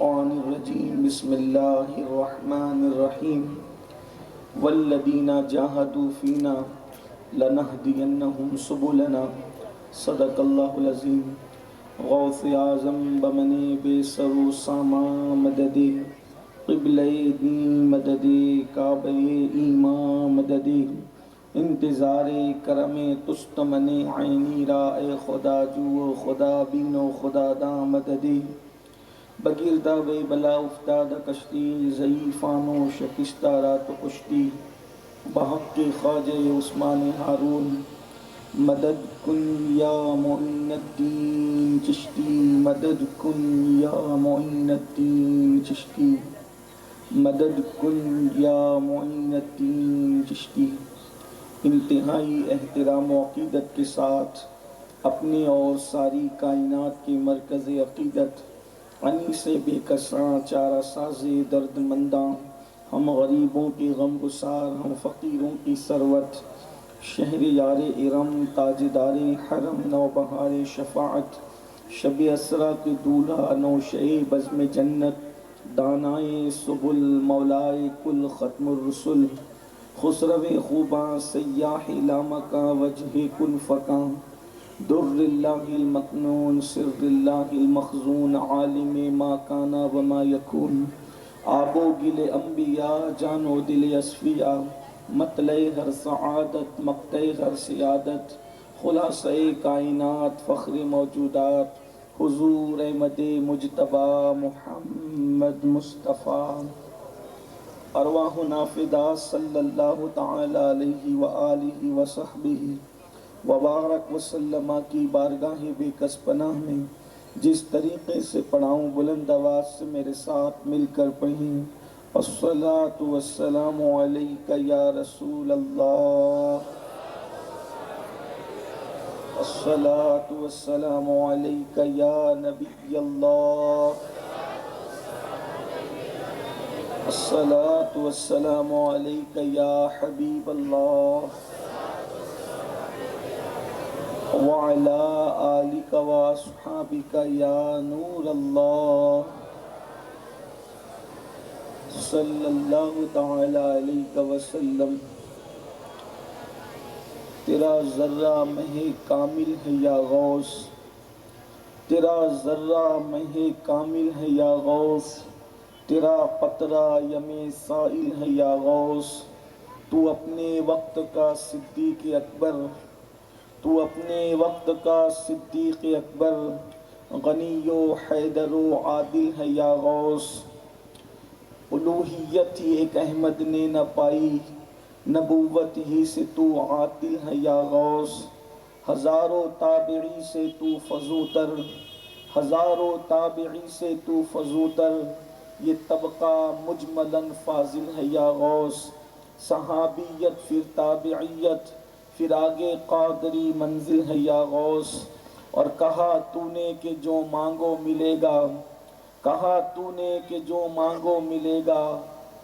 الشیطان الرجیم بسم اللہ الرحمن الرحیم والذین جاہدوا فینا لنہدینہم سبلنا صدق اللہ العظیم۔ غوث اعظم بمن بے سر و ساما مدد قبلہ دین مدد کعبہ ایمان مدد انتظار کرم تستمن عینی را اے خدا جو خدا بین و خدا دا مدد بگیردہ بے بلا افتاد کشتی ضعیفان و شکستہ رات و کشتی بحق کے خواجہ عثمان ہارون مدد کن یا معین الدین چشتی مدد کن یا معین الدین چشتی مدد کن یا معین الدین چشتی۔ انتہائی احترام و عقیدت کے ساتھ اپنے اور ساری کائنات کے مرکز عقیدت انی سے بے کساں چارہ ساز درد منداں، ہم غریبوں کی غم گسار، ہم فقیروں کی ثروت، شہر یار ارم تاجدار حرم نوبہار شفاعت، شب اسرا کے دولہا نوشئے بزم جنت، دانائے سبل مولائے کل ختم الرسل، خسرو خوباں سیاح لامکاں وجہ کن فکاں، در اللہ المکنون سر اللہ المخزون عالم ما کانا وما یکون، آب و گل انبیاء جان و دل اصفیاء، مطلع ہر سعادت مقطع ہر سیادت، خلاصہ کائنات فخر موجودات، حضور احمد مجتبی محمد مصطفیٰ، ارواح نافدہ صلی اللہ تعالی علیہ وآلہ وصحبہ وبارک وسلم کی بارگاہ بے کس پناہ میں جس طریقے سے پڑھاؤں بلند آواز سے میرے ساتھ مل کر پڑھیں۔ الصلاۃ والسلام علیک یا رسول اللہ، الصلاۃ والسلام علیک یا نبی اللہ، الصلاۃ والسلام علیک یا حبیب اللہ، وعلی آلک واصحابک یا نور اللہ، صلی اللہ تعالی علیہ وسلم۔ تیرا ذرہ مہ کامل ہے یا غوث، تیرا ذرہ مہ کامل ہے یا غوث، تیرا قطرہ یم سائل ہے یا غوث، تو اپنے وقت کا صدیق اکبر، تو اپنے وقت کا صدیق اکبر، غنی و حیدر و عادل ہے یا غوث، الوہیت ہی ایک احمد نے نہ پائی، نبوت ہی سے تو عاطل ہے یا غوث، ہزاروں تابعی سے تو فضوتر، ہزاروں تابعی سے تو فضوتر، یہ طبقہ مجملاً فاضل ہے یا غوث، صحابیت پھر تابعیت پھر آگے قادری منزل ہے یا غوث، اور کہا تو نے کہ جو مانگو ملے گا، کہا تو نے کہ جو مانگو ملے گا،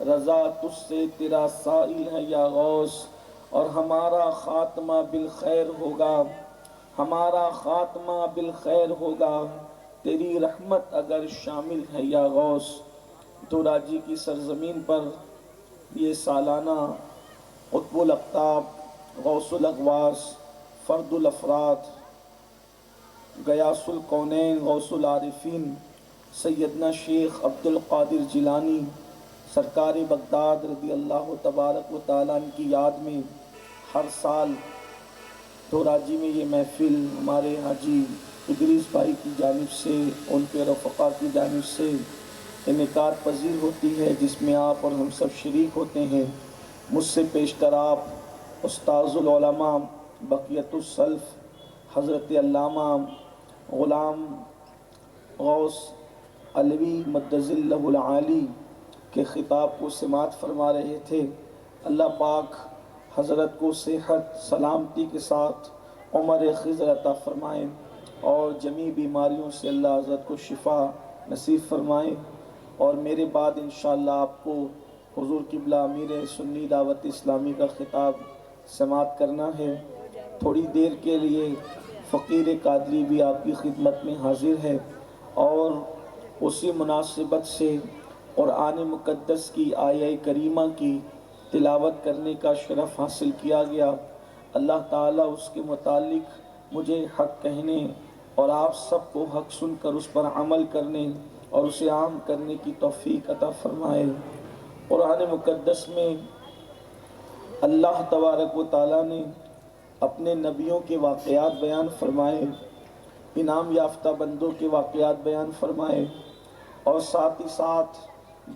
رضا تجھ سے تیرا سائل ہے یا غوث، اور ہمارا خاتمہ بالخیر ہوگا، ہمارا خاتمہ بالخیر ہوگا، تیری رحمت اگر شامل ہے یا غوث۔ تو راجی کی سرزمین پر یہ سالانہ قطب الاقطاب، غوث الاغواث، فرد الافراد، غیاث الکونین، غوث العارفین سیدنا شیخ عبد القادر جیلانی سرکار بغداد رضی اللہ تبارک و تعالیٰ عنہ کی یاد میں ہر سال تو راجی میں یہ محفل ہمارے حاجی ادریس بھائی کی جانب سے، ان کے رفقا کی جانب سے انعقاد پذیر ہوتی ہے، جس میں آپ اور ہم سب شریک ہوتے ہیں۔ مجھ سے پیشتر آپ استاذ العلماء بقیت السلف حضرت علامہ غلام غوث علوی مدظ اللہ العالی کے خطاب کو سماعت فرما رہے تھے۔ اللہ پاک حضرت کو صحت سلامتی کے ساتھ عمر خضر عطا فرمائیں اور جمیع بیماریوں سے اللہ حضرت کو شفا نصیب فرمائیں، اور میرے بعد انشاءاللہ آپ کو حضور قبلہ امیر سنی دعوت اسلامی کا خطاب سماعت کرنا ہے۔ تھوڑی دیر کے لیے فقیر قادری بھی آپ کی خدمت میں حاضر ہے، اور اسی مناسبت سے قرآن مقدس کی آیہ کریمہ کی تلاوت کرنے کا شرف حاصل کیا گیا۔ اللہ تعالیٰ اس کے متعلق مجھے حق کہنے اور آپ سب کو حق سن کر اس پر عمل کرنے اور اسے عام کرنے کی توفیق عطا فرمائے۔ قرآن مقدس میں اللہ تبارک و تعالیٰ نے اپنے نبیوں کے واقعات بیان فرمائے، انعام یافتہ بندوں کے واقعات بیان فرمائے، اور ساتھ ہی ساتھ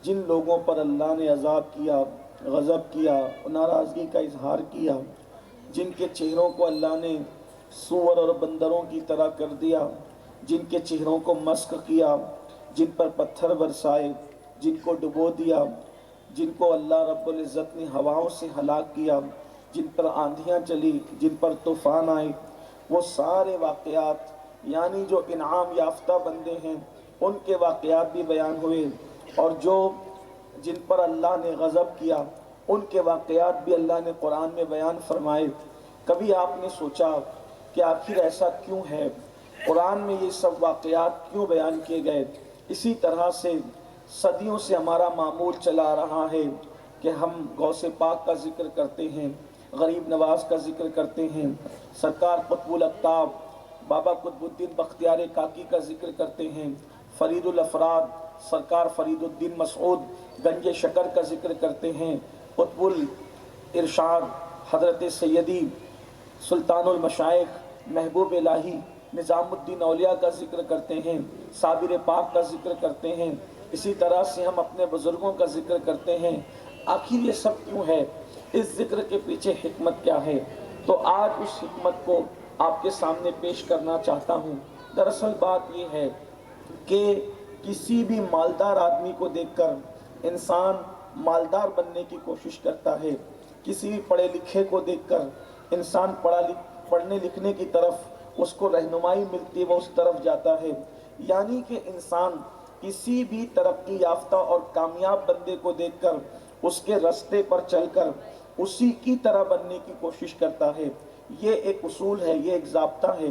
جن لوگوں پر اللہ نے عذاب کیا، غضب کیا، ناراضگی کا اظہار کیا، جن کے چہروں کو اللہ نے سور اور بندروں کی طرح کر دیا، جن کے چہروں کو مسخ کیا، جن پر پتھر برسائے، جن کو ڈبو دیا، جن کو اللہ رب العزت نے ہواؤں سے ہلاک کیا، جن پر آندھیاں چلی، جن پر طوفان آئے، وہ سارے واقعات یعنی جو انعام یافتہ بندے ہیں ان کے واقعات بھی بیان ہوئے، اور جن پر اللہ نے غضب کیا ان کے واقعات بھی اللہ نے قرآن میں بیان فرمائے۔ کبھی آپ نے سوچا کہ آخر ایسا کیوں ہے، قرآن میں یہ سب واقعات کیوں بیان کیے گئے؟ اسی طرح سے صدیوں سے ہمارا معمول چلا رہا ہے کہ ہم غوث پاک کا ذکر کرتے ہیں، غریب نواز کا ذکر کرتے ہیں، سرکار قطب الاقطاب بابا قطب الدین بختیار کاکی کا ذکر کرتے ہیں، فرید الافراد سرکار فرید الدین مسعود گنج شکر کا ذکر کرتے ہیں، قطب الارشاد حضرت سیدی سلطان المشائخ محبوب الہی نظام الدین اولیاء کا ذکر کرتے ہیں، صابر پاک کا ذکر کرتے ہیں، اسی طرح سے ہم اپنے بزرگوں کا ذکر کرتے ہیں۔ آخر یہ سب کیوں ہے؟ اس ذکر کے پیچھے حکمت کیا ہے؟ تو آج اس حکمت کو آپ کے سامنے پیش کرنا چاہتا ہوں۔ دراصل بات یہ ہے کہ کسی بھی مالدار آدمی کو دیکھ کر انسان مالدار بننے کی کوشش کرتا ہے، کسی بھی پڑھے لکھے کو دیکھ کر انسان پڑھنے لکھنے کی طرف اس کو رہنمائی ملتی ہے، وہ اس طرف جاتا ہے۔ یعنی کہ انسان کسی بھی ترقی یافتہ اور کامیاب بندے کو دیکھ کر اس کے راستے پر چل کر اسی کی طرح بننے کی کوشش کرتا ہے۔ یہ ایک اصول ہے، یہ ایک ضابطہ ہے۔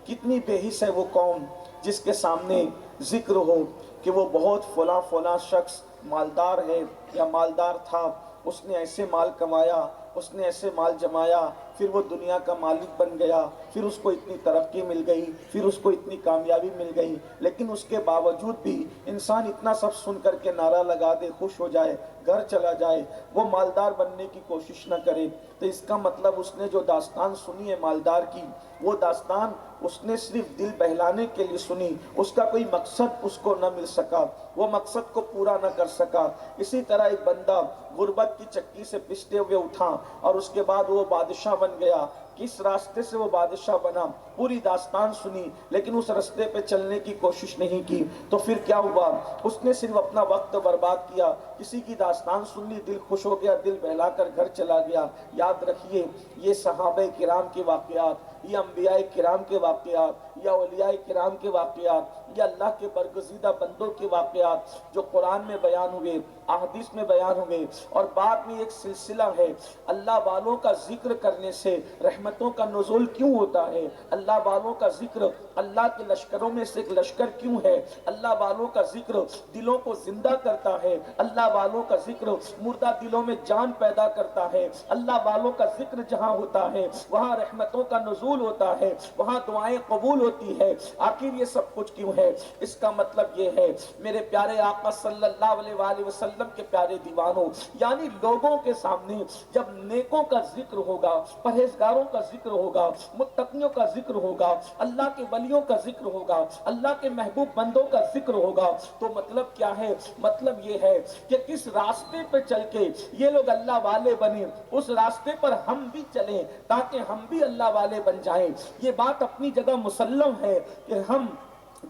کتنی بے حس ہے وہ قوم جس کے سامنے ذکر ہو کہ وہ بہت فلاں شخص مالدار ہے یا مالدار تھا، اس نے ایسے مال کمایا، اس نے ایسے مال جمایا، پھر وہ دنیا کا مالک بن گیا، پھر اس کو اتنی ترقی مل گئی، پھر اس کو اتنی کامیابی مل گئی، لیکن اس کے باوجود بھی انسان اتنا سب سن کر کے نعرہ لگا دے، خوش ہو جائے، گھر چلا جائے، وہ مالدار بننے کی کوشش نہ کرے، تو اس کا مطلب اس نے جو داستان سنی ہے مالدار کی، وہ داستان اس نے صرف دل بہلانے کے لیے سنی، اس کا کوئی مقصد اس کو نہ مل سکا، وہ مقصد کو پورا نہ کر سکا۔ اسی طرح ایک بندہ غربت کی چکی سے پستے ہوئے اٹھا اور اس کے بعد وہ بادشاہ بن گیا۔ کس راستے سے وہ بادشاہ بنا، پوری داستان سنی، لیکن اس راستے پہ چلنے کی کوشش نہیں کی، تو پھر کیا ہوا؟ اس نے صرف اپنا وقت برباد کیا، کسی کی داستان سن لی، دل خوش ہو گیا، دل بہلا کر گھر چلا گیا۔ یاد رکھیے، یہ صحابہ کرام کے واقعات، یہ انبیاء کرام کے واقعات، یا اولیاء کرام کے واقعات، یا اللہ کے برگزیدہ بندوں کے واقعات جو قرآن میں بیان ہوئے، احادیث میں بیان ہوئے، اور بعد میں ایک سلسلہ ہے۔ اللہ والوں کا ذکر کرنے سے رحمتوں کا نزول کیوں ہوتا ہے؟ اللہ والوں کا ذکر اللہ کے لشکروں میں سے ایک لشکر کیوں ہے؟ اللہ والوں کا ذکر دلوں کو زندہ کرتا ہے، اللہ والوں کا ذکر مردہ دلوں میں جان پیدا کرتا ہے، اللہ والوں کا ذکر جہاں ہوتا ہے وہاں رحمتوں کا نزول ہوتا ہے، وہاں دعائیں قبول ہوتی ہے۔ آخر یہ سب کچھ کیوں ہے؟ اس کا مطلب یہ ہے میرے پیارے آقا صلی اللہ علیہ وآلہ وسلم کے پیارے دیوانوں، یعنی لوگوں کے سامنے جب نیکوں کا ذکر ہوگا، پرہیزگاروں کا ذکر ہوگا، متقیوں کا ذکر ہوگا، اللہ کے ولیوں کا ذکر ہوگا، اللہ کے محبوب بندوں کا ذکر ہوگا، تو مطلب کیا ہے؟ مطلب یہ ہے کہ کس راستے پہ چل کے یہ لوگ اللہ والے بنے، اس راستے پر ہم بھی چلیں تاکہ ہم بھی اللہ والے بن جائیں۔ یہ بات اپنی جگہ مسلم ہے کہ ہم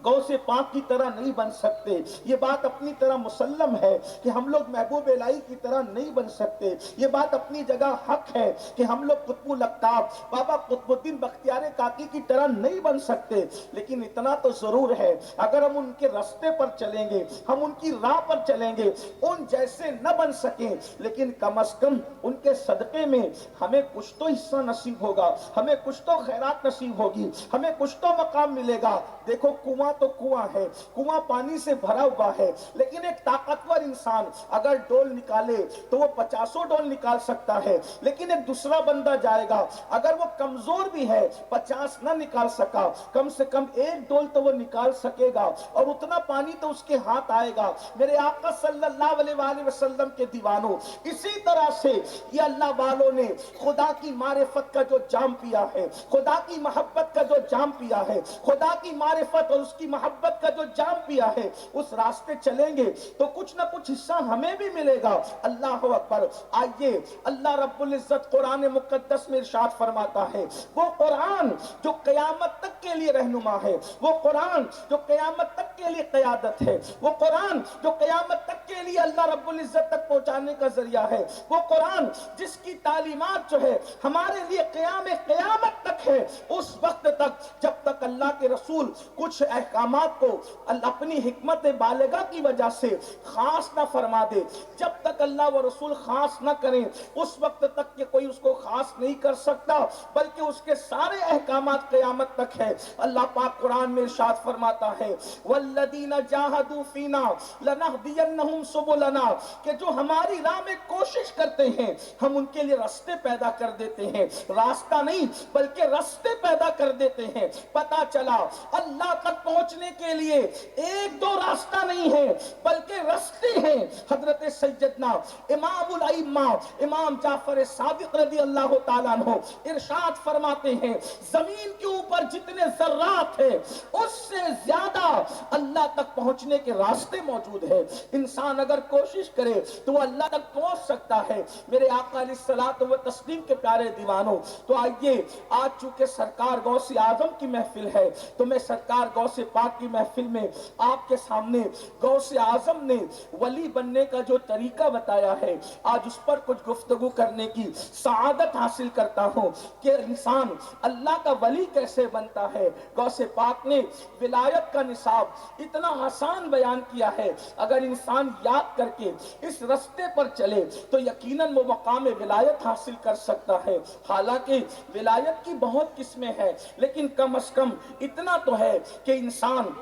غوث پاک کی طرح نہیں بن سکتے، یہ بات اپنی طرح مسلم ہے کہ ہم لوگ محبوب الہی کی طرح نہیں بن سکتے، یہ بات اپنی جگہ حق ہے کہ ہم لوگ قطب الاقطاب بابا قطب الدین بختیار کاکی کی طرح نہیں بن سکتے، لیکن اتنا تو ضرور ہے اگر ہم ان کے راستے پر چلیں گے، ہم ان کی راہ پر چلیں گے، ان جیسے نہ بن سکیں لیکن کم از کم ان کے صدقے میں ہمیں کچھ تو حصہ نصیب ہوگا، ہمیں کچھ تو خیرات نصیب ہوگی، ہمیں کچھ تو مقام ملے گا۔ دیکھو کنواں کنواں تو کنواں ہے, کنواں پانی سے بھرا ہوا ہے, لیکن ایک طاقتور انسان اگر ڈول نکالے تو وہ 50 ڈول نکال سکتا ہے, لیکن ایک دوسرا بندہ جائے گا, اگر وہ کمزور بھی ہے 50 نہ نکال سکا, کم سے کم 1 ڈول تو وہ نکال سکے گا, اور اتنا پانی تو اس کے ہاتھ آئے گا. میرے آقا صلی اللہ علیہ وآلہ وسلم کے دیوانوں, اسی طرح سے یہ اللہ والوں نے خدا کی معرفت کا جو جام پیا ہے, خدا کی محبت کا جو جام پیا ہے, خدا کی معرفت اور اس کی محبت کا جو جام پیا ہے, اس راستے چلیں گے تو کچھ نہ کچھ حصہ ہمیں بھی ملے گا. اللہ اکبر. آئیے اللہ رب العزت قرآن مقدس میں ارشاد فرماتا ہے, وہ قرآن جو قیامت تک کے لیے رہنما ہے, وہ قرآن جو قیامت تک کے لیے قیادت ہے, وہ قرآن جو قیامت تک کے لیے اللہ رب العزت تک پہنچانے کا ذریعہ ہے, وہ قرآن جس کی تعلیمات جو ہے ہمارے لیے قیامت تک ہے, اس وقت تک جب تک اللہ کے رسول کچھ احکامات کو اپنی حکمت بالغہ کی وجہ سے خاص نہ فرما دے, جب تک اللہ و رسول خاص نہ کریں اس وقت تک کہ کوئی اس کو خاص نہیں کر سکتا, بلکہ اس کے سارے احکامات قیامت تک ہے. اللہ پاک قرآن میں ارشاد فرماتا ہے, والذین جاہدوا فینا لنہدینہم سبلنا, کہ جو ہماری راہ میں کوشش کرتے ہیں ہم ان کے لیے راستے پیدا کر دیتے ہیں, راستہ نہیں بلکہ راستے پیدا کر دیتے ہیں. پتا چلا اللہ تک پہنچنے کے لیے 1-2 راستہ نہیں ہے بلکہ راستے ہیں. حضرت سیدنا امام الائمہ امام جعفر صادق رضی اللہ تعالیٰ عنہ ارشاد فرماتے ہیں, زمین کے اوپر جتنے ذرات ہیں اس سے زیادہ اللہ تک پہنچنے کے راستے موجود ہیں. انسان اگر کوشش کرے تو وہ اللہ تک پہنچ سکتا ہے. میرے آقا علیہ الصلوۃ والتسلیم کے پیارے دیوانوں, تو آئیے آج چونکہ سرکار غوث اعظم کی محفل ہے تو میں سرکار غوث پاک کی محفل میں آپ کے سامنے غوث اعظم نے ولی بننے کا جو طریقہ بتایا ہے آج اس پر کچھ گفتگو کرنے کی سعادت حاصل کرتا ہوں کہ انسان اللہ کا ولی کیسے بنتا ہے. غوث پاک نے ولایت کا نصاب اتنا آسان بیان کیا ہے, اگر انسان یاد کر کے اس رستے پر چلے تو یقیناً وہ مقام ولایت حاصل کر سکتا ہے. حالانکہ ولایت کی بہت قسمیں ہیں, لیکن کم از کم اتنا تو ہے کہ انسان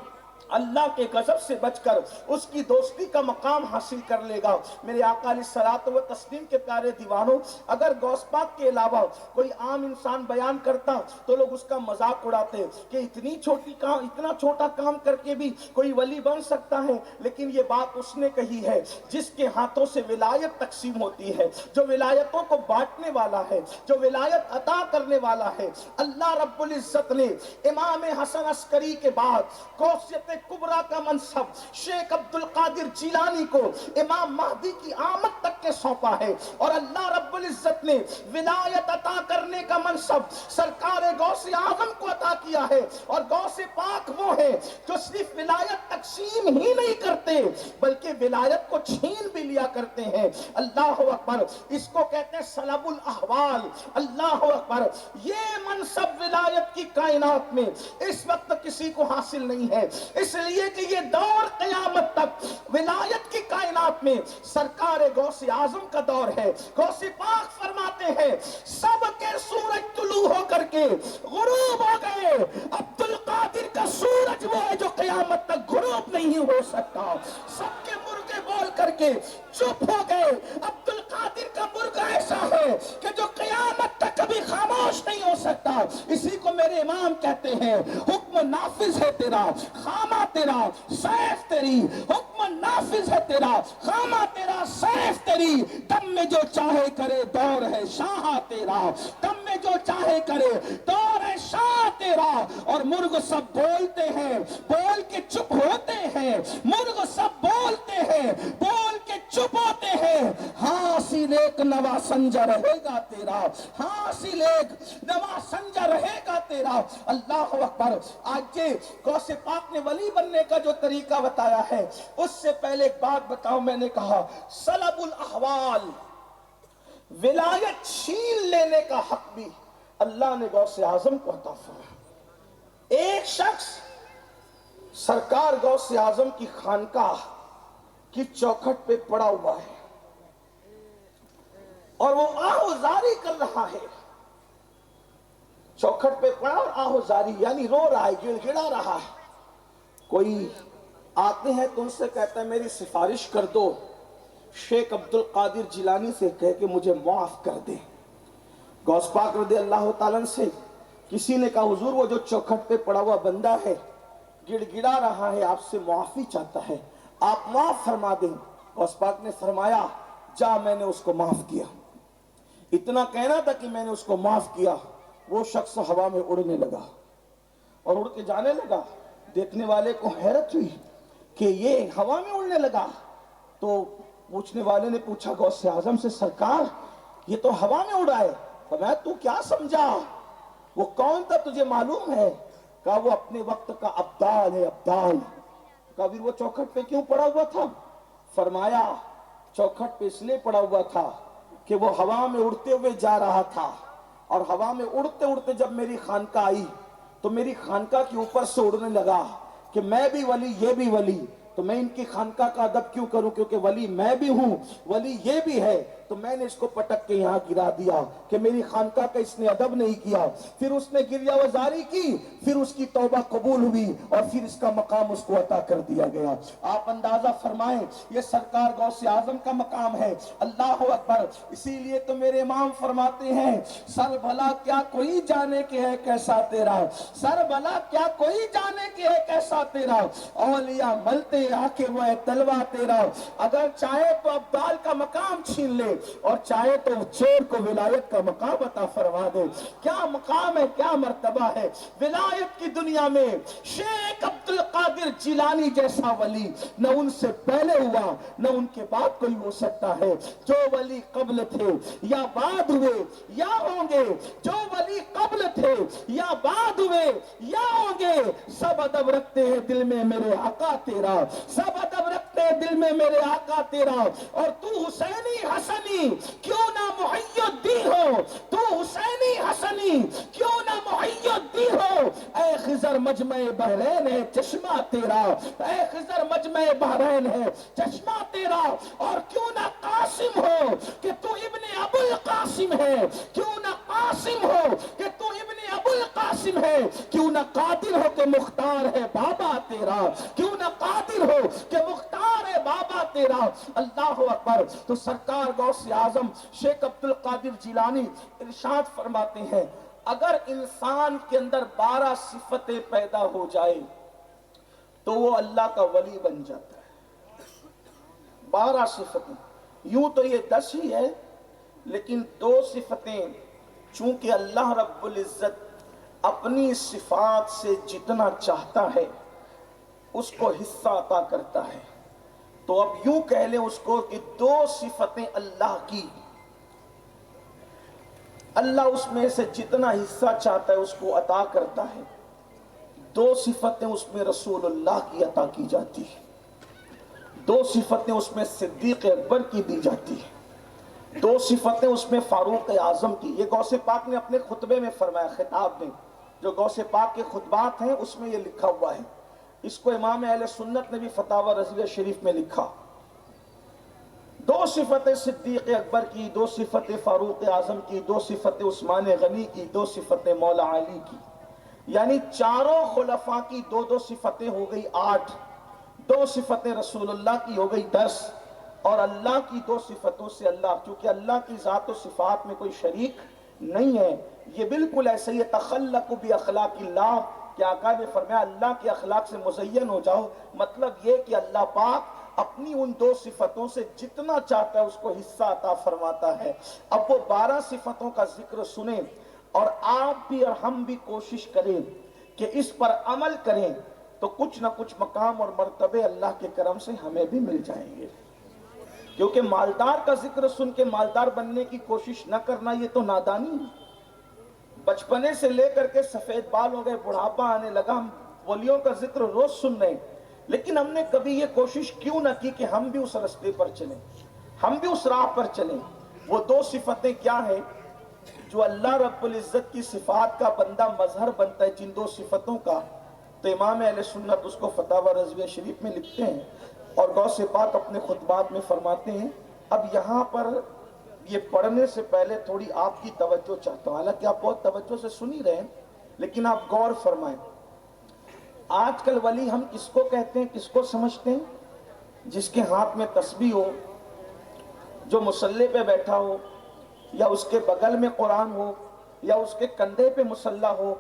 اللہ کے غضب سے بچ کر اس کی دوستی کا مقام حاصل کر لے گا. میرے آقا علیہ الصلوۃ والتسلیم کے پیارے دیوانوں, اگر غوث پاک کے علاوہ کوئی عام انسان بیان کرتا تو لوگ اس کا مذاق اڑاتے کہ اتنا چھوٹا کام کر کے بھی کوئی ولی بن سکتا ہے. لیکن یہ بات اس نے کہی ہے جس کے ہاتھوں سے ولایت تقسیم ہوتی ہے, جو ولایتوں کو بانٹنے والا ہے, جو ولایت عطا کرنے والا ہے. اللہ رب العزت نے امام حسن عسکری کے بعد غوثیت کبریٰ کا منصب شیخ عبد القادر جیلانی کو امام مہدی کی آمد تک کے سونپا ہے, اور اللہ رب العزت نے ولایت عطا کرنے کا منصب سرکار غوث اعظم کو عطا کیا ہے. اور غوث پاک وہ ہے جو صرف ولایت تقسیم ہی نہیں کرتے بلکہ ولایت کو چھین بھی لیا کرتے ہیں. اللہ اکبر. اس کو کہتے ہیں سلب الاحوال. اللہ اکبر. یہ منصب ولایت کی کائنات میں اس وقت کسی کو حاصل نہیں ہے, اس لیے کہ یہ دور قیامت تک ولایت کی کائنات میں سرکار غوث اعظم کا دور ہے. غوث پاک فرماتے ہیں سب کے سورج طلوع ہو کر کے غروب ہو گئے, عبد القادر کا سورج وہ ہے جو قیامت تک غروب نہیں ہو سکتا. سب کے مرغے بول کر کے چپ ہو گئے, عبد القادر کا مرغا ایسا ہے کہ جو قیامت تک کبھی خاموش نہیں ہو سکتا. اسی کو میرے امام کہتے ہیں حکم نافذ ہے تیرا, خامہ تیرا, سیف تیری. حکم نافذ ہے تیرا, خامہ تیرا, سیف تیری. دم میں جو چاہے کرے دور ہے شاہ تیرا. دم میں جو چاہے کرے دور ہے شاہ تیرا. اور مرغ سب بولتے ہیں بول کے چپ ہوتے ہیں, مرغ سب بولتے ہیں بول کے چپ ہوتے ہیں. حاصل ایک نوا سنجا رہے گا تیرا, حاصل ایک نوا سنجا رہے گا تیرا. اللہ اکبر. آج غوث پاک نے ولی بننے کا جو طریقہ بتایا ہے اس سے پہلے ایک بات بتاؤں. میں نے کہا سلب الاحوال, ولایت چھین لینے کا حق بھی اللہ نے غوث اعظم کو عطا فرمایا. ایک شخص سرکار غوث اعظم کی خانقاہ کی چوکھٹ پہ پڑا ہوا ہے اور وہ آہوزاری کر رہا ہے. چوکھٹ پہ پڑا اور آہوزاری یعنی رو رہا ہے, گڑ گڑا رہا ہے. کوئی آتے ہیں تو ان سے کہتا ہے میری سفارش کر دو، شیخ عبد القادر جیلانی سے کہہ کہ مجھے معاف کر دے۔ غوث پاک رضی اللہ تعالیٰ عنہ سے کسی نے کہا حضور وہ جو چوکھٹ پہ پڑا ہوا بندہ ہے گڑ گڑا رہا ہے، آپ سے معافی چاہتا ہے، آپ معاف فرما دیں۔ غوث پاک نے فرمایا جا میں نے اس کو معاف کیا۔ اتنا کہنا تھا کہ میں نے اس کو معاف کیا، وہ شخص ہوا میں اڑنے لگا اور اڑ کے جانے لگا۔ دیکھنے والے کو حیرت ہوئی کہ یہ ہوا میں اڑنے لگا، تو پوچھنے والے نے پوچھا غوث اعظم سے سرکار یہ تو ہوا میں اڑا ہے۔ فرمایا تو کیا سمجھا، وہ کون تھا تجھے معلوم ہے؟ کہا وہ اپنے وقت کا ابدال ہے، ابدال۔ کہا پھر وہ چوکھٹ پہ کیوں پڑا ہوا تھا؟ فرمایا چوکھٹ پہ اس لیے پڑا ہوا تھا کہ وہ ہوا میں اڑتے ہوئے جا رہا تھا، اور ہوا میں اڑتے اڑتے جب میری خانقاہ آئی تو میری خانقاہ کے اوپر سے اڑنے لگا کہ میں بھی ولی یہ بھی ولی، تو میں ان کی خانقاہ کا ادب کیوں کروں، کیونکہ ولی میں بھی ہوں ولی یہ بھی ہے، تو میں نے اس کو پٹک کے یہاں گرا دیا کہ میری خانقاہ کا اس نے ادب نہیں کیا۔ پھر اس نے گریہ وزاری کی، پھر اس کی توبہ قبول ہوئی اور پھر اس کا مقام اس کو عطا کر دیا گیا۔ آپ اندازہ فرمائیں یہ سرکار غوث اعظم کا مقام ہے۔ اللہ اکبر۔ اسی لیے تو میرے امام فرماتے ہیں سر بھلا کیا کوئی جانے کہ ہے کیسا تیرا، سر بھلا کیا کوئی جانے کہ ہے کیسا تیرا، اولیاء ملتے آ کے وہ ہے تلوا تیرا، اگر چاہے تو ابدال کا مقام چھین لے اور چاہے تو چور کو ولایت کا مقام عطا فرما دے۔ کیا مقام ہے، کیا مرتبہ ہے ولایت کی دنیا میں۔ شیخ عبد القادر جیلانی جیسا ولی نہ ان سے پہلے ہوا نہ ان کے بعد کوئی ہو سکتا ہے۔ جو ولی قبل تھے یا بعد ہوئے یا ہوں گے، جو ولی قبل تھے یا بعد ہوئے یا ہوں گے، سب ادب رکھتے ہیں دل میں میرے آقا تیرا، سب ادب رکھتے ہیں دل میں میرے آقا تیرا۔ اور تو حسینی حسنی کیوں نہ محی الدین ہو، تو حسینی حسنی کیوں نہ محی الدین ہو، اے خضر مجمع بحرین ہے چشمہ تیرا، اے خضر مجمع بحرین ہے چشمہ تیرا۔ اور کیوں نہ قاسم ہو کہ تو ابن ابو القاسم ہے، کیوں نہ قاسم ہو کہ تو ابن ابو القاسم ہے، کیوں نہ قادر ہو کہ مختار ہے بابا تیرا، کیوں نہ قادر ہو کہ مختار ہے بابا تیرا۔ اللہ اکبر۔ تو سرکار غوث اعظم شیخ عبد القادر جیلانی ارشاد فرماتے ہیں اگر انسان کے اندر 12 صفتیں پیدا ہو جائے تو وہ اللہ کا ولی بن جاتا ہے۔ 12 صفتیں، یوں تو یہ 10 ہی ہے لیکن 2 صفتیں چونکہ اللہ رب العزت اپنی صفات سے جتنا چاہتا ہے اس کو حصہ عطا کرتا ہے، تو اب یوں کہہ لیں اس کو کہ 2 صفتیں اللہ کی، اللہ اس میں سے جتنا حصہ چاہتا ہے اس کو عطا کرتا ہے۔ 2 صفتیں اس میں رسول اللہ کی عطا کی جاتی ہے، 2 صفتیں اس میں صدیق اکبر کی دی جاتی ہے، 2 صفتیں اس میں فاروق اعظم کی۔ یہ غوث پاک نے اپنے خطبے میں فرمایا، خطاب میں جو غوث پاک کے خطبات ہیں اس میں یہ لکھا ہوا ہے۔ اس کو امام اہل سنت نے بھی فتاوی رضویہ شریف میں لکھا۔ 2 صفتیں صدیق اکبر کی، 2 صفتیں فاروق اعظم کی، 2 صفتیں عثمان غنی کی، 2 صفتیں مولا علی کی، یعنی چاروں خلفاء کی 2 صفتیں ہو گئی 8، 2 صفتیں رسول اللہ کی ہو گئی 10، اور اللہ کی 2 صفتوں سے اللہ، کیونکہ اللہ کی ذات و صفات میں کوئی شریک نہیں ہے، یہ بالکل ایسے ہی تخلق باخلاق اللہ کہ آقا نے فرمایا اللہ کے اخلاق سے مزین ہو جاؤ، مطلب یہ کہ اللہ پاک اپنی ان 2 صفتوں سے جتنا چاہتا ہے اس کو حصہ عطا فرماتا ہے۔ اب وہ 12 صفتوں کا ذکر سنیں اور آپ بھی اور ہم بھی کوشش کریں کہ اس پر عمل کریں تو کچھ نہ کچھ مقام اور مرتبے اللہ کے کرم سے ہمیں بھی مل جائیں گے۔ کیونکہ مالدار کا ذکر سن کے مالدار بننے کی کوشش نہ کرنا یہ تو نادانی ہے۔ بچپنے سے لے کر کے سفید بال ہو گئے، بڑھاپا آنے لگا، ہم ولیوں کا ذکر روز سن رہے ہیں، لیکن ہم نے کبھی یہ کوشش کیوں نہ کی کہ ہم بھی اس رستے پر چلیں، ہم بھی اس راہ پر چلیں۔ وہ 2 صفتیں کیا ہیں جو اللہ رب العزت کی صفات کا بندہ مظہر بنتا ہے، جن 2 صفتوں کا، تو امام اہل سنت اس کو فتاوی رضویہ شریف میں لکھتے ہیں اور غوث پاک اپنے خطبات میں فرماتے ہیں۔ اب یہاں پر یہ پڑھنے سے پہلے تھوڑی آپ کی توجہ چاہتا ہوں، حالانکہ آپ بہت توجہ سے سن ہی رہے ہیں لیکن آپ غور فرمائیں۔ آج کل ولی ہم کس کو کہتے ہیں، کس کو سمجھتے ہیں؟ جس کے ہاتھ میں تسبیح ہو، جو مصلی پہ بیٹھا ہو، یا اس کے بغل میں قرآن ہو، یا اس کے کندھے پہ مصلی ہو،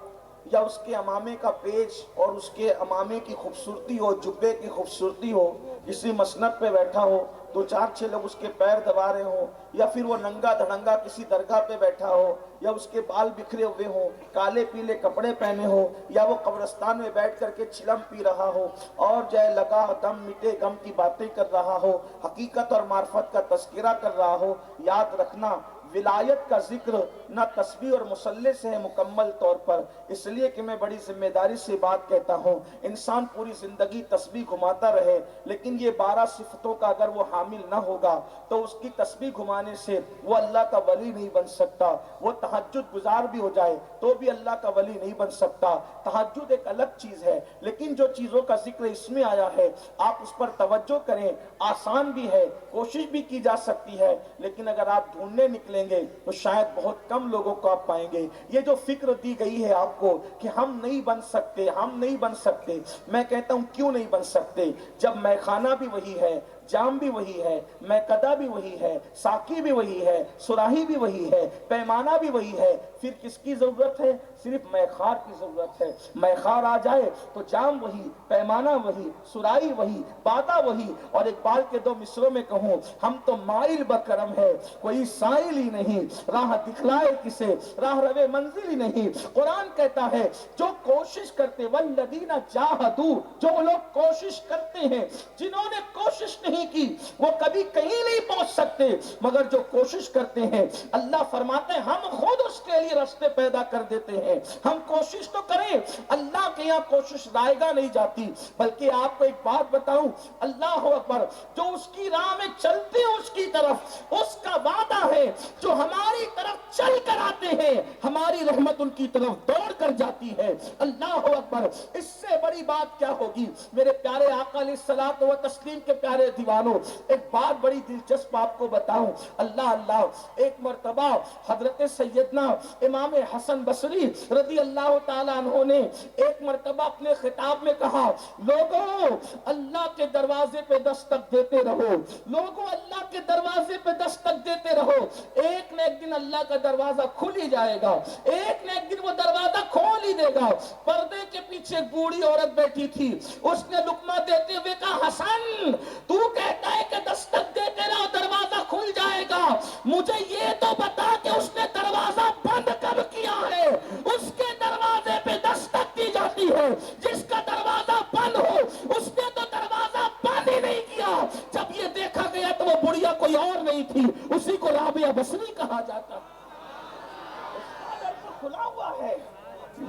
یا اس کے امامے کا پیج اور اس کے امامے کی خوبصورتی ہو، جبے کی خوبصورتی ہو، کسی مسند پہ بیٹھا ہو، دو چار چھ لوگ اس کے پیر دبا رہے ہوں، یا پھر وہ ننگا دھڑنگا کسی درگاہ پہ بیٹھا ہو، یا اس کے بال بکھرے ہوئے ہوں، کالے پیلے کپڑے پہنے ہو، یا وہ قبرستان میں بیٹھ کر کے چلم پی رہا ہو اور جائے لگا دم مٹے غم کی باتیں کر رہا ہو، حقیقت اور معرفت کا تذکرہ کر رہا ہو، یاد رکھنا ولایت کا ذکر نہ تسبیح اور مصلی سے ہے مکمل طور پر۔ اس لیے کہ میں بڑی ذمہ داری سے بات کہتا ہوں، انسان پوری زندگی تسبیح گھماتا رہے لیکن یہ 12 صفتوں کا اگر وہ حامل نہ ہوگا تو اس کی تسبیح گھمانے سے وہ اللہ کا ولی نہیں بن سکتا۔ وہ تہجد گزار بھی ہو جائے تو بھی اللہ کا ولی نہیں بن سکتا۔ تہجد ایک الگ چیز ہے، لیکن جو چیزوں کا ذکر اس میں آیا ہے آپ اس پر توجہ کریں۔ آسان بھی ہے، کوشش بھی کی جا سکتی ہے، لیکن اگر آپ ڈھونڈنے نکلیں گے تو شاید بہت کم لوگوں کو آپ پائیں گے۔ یہ جو فکر دی گئی ہے آپ کو کہ ہم نہیں بن سکتے، ہم نہیں بن سکتے، میں کہتا ہوں کیوں نہیں بن سکتے؟ جب میخانہ بھی وہی ہے، جام بھی وہی ہے، میکدہ بھی وہی ہے، ساقی بھی وہی ہے، سراہی بھی وہی ہے، پیمانہ بھی وہی ہے، پھر کس کی ضرورت ہے؟ صرف میخار کی ضرورت ہے۔ میخار آ جائے تو جام وہی، پیمانہ وہی، سراہی وہی، بادہ وہی۔ اور اقبال کے 2 مصروں میں کہوں، ہم تو مائل بکرم ہے کوئی سائل ہی نہیں، راہ دکھلائے کسے راہ روے منزل ہی نہیں۔ قرآن کہتا ہے جو کوشش کرتے والذین جاہدوا، جو لوگ کوشش کرتے ہیں، جنہوں نے کوشش نہیں کی وہ کبھی کہیں نہیں پہنچ سکتے، مگر جو کوشش کرتے ہیں اللہ فرماتے ہیں ہم خود اس کے لیے راستے پیدا کر دیتے ہیں۔ ہم کوشش تو کریں، اللہ کے یہاں کوشش رائے گا نہیں جاتی۔ بلکہ آپ کو ایک بات بتاؤں، اللہ اکبر، جو اس کی راہ میں چلتے ہیں اس کی طرف، اس کا وعدہ ہے جو ہماری طرف چل کر آتے ہیں ہماری رحمت ان کی طرف دوڑ کر جاتی ہے۔ اللہ اکبر، اس سے بڑی بات کیا ہوگی؟ میرے پیارے آقا علیہ الصلوۃ والتسلیم کے پیارے دیوانوں، ایک بات بڑی دلچسپ آپ کو بتاؤں۔ اللہ اللہ، ایک مرتبہ حضرت سیدنا امام حسن بصری رضی اللہ تعالیٰ عنہ نے ایک مرتبہ اپنے خطاب میں کہا، لوگوں اللہ کے دروازے پہ دستک دیتے رہو، لوگوں اللہ کے دروازے پہ دستک دیتے رہو، ایک نہ ایک دن اللہ کا دروازہ کھل ہی جائے گا، ایک نہ ایک دن وہ دروازہ کھول ہی دے گا۔ پردے کے پیچھے ایک بوڑھی عورت بیٹھی تھی، اس نے لقمہ دیتے ہوئے کہا، حسن تو کہتا ہے کہ دستک دیتے رہو دروازہ کھل جائے گا، مجھے یہ تو بتا کہ اس نے دروازہ بند کب کیا ہے؟ اس کے دروازے پہ دستک دی جاتی ہے، جس کا دروازہ بند ہو اس نے تو دروازہ بند ہی نہیں کیا۔ جب یہ دیکھا گیا تو وہ بڑھیا کوئی اور نہیں تھی، اسی کو رابعہ بصری کہا جاتا۔ اس کا در تو کھلا ہوا ہے،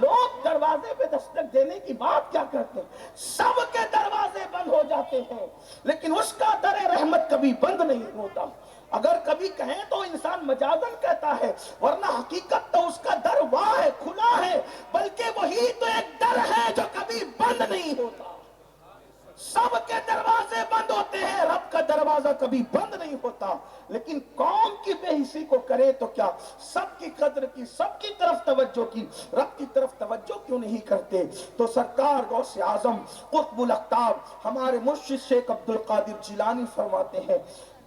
لوگ دروازے پہ دستک دینے کی بات کیا کرتے ہیں؟ سب کے دروازے بند ہو جاتے ہیں لیکن اس کا در رحمت کبھی بند نہیں ہوتا۔ اگر کبھی کہیں تو انسان مجازن کہتا ہے، ورنہ حقیقت تو اس کا در واہ ہے، کھلا ہے، بلکہ وہی تو ایک در ہے جو کبھی بند نہیں ہوتا۔ سب کے دروازے بند ہوتے ہیں، رب کا دروازہ کبھی بند نہیں ہوتا۔ لیکن قوم کی بے حسی کو کرے تو کیا، سب کی قدر کی، سب کی طرف توجہ کی، رب کی طرف توجہ کیوں نہیں کرتے؟ تو سرکار غوث اعظم قطب الاقطاب ہمارے مرشد شیخ عبد القادر جیلانی فرماتے ہیں،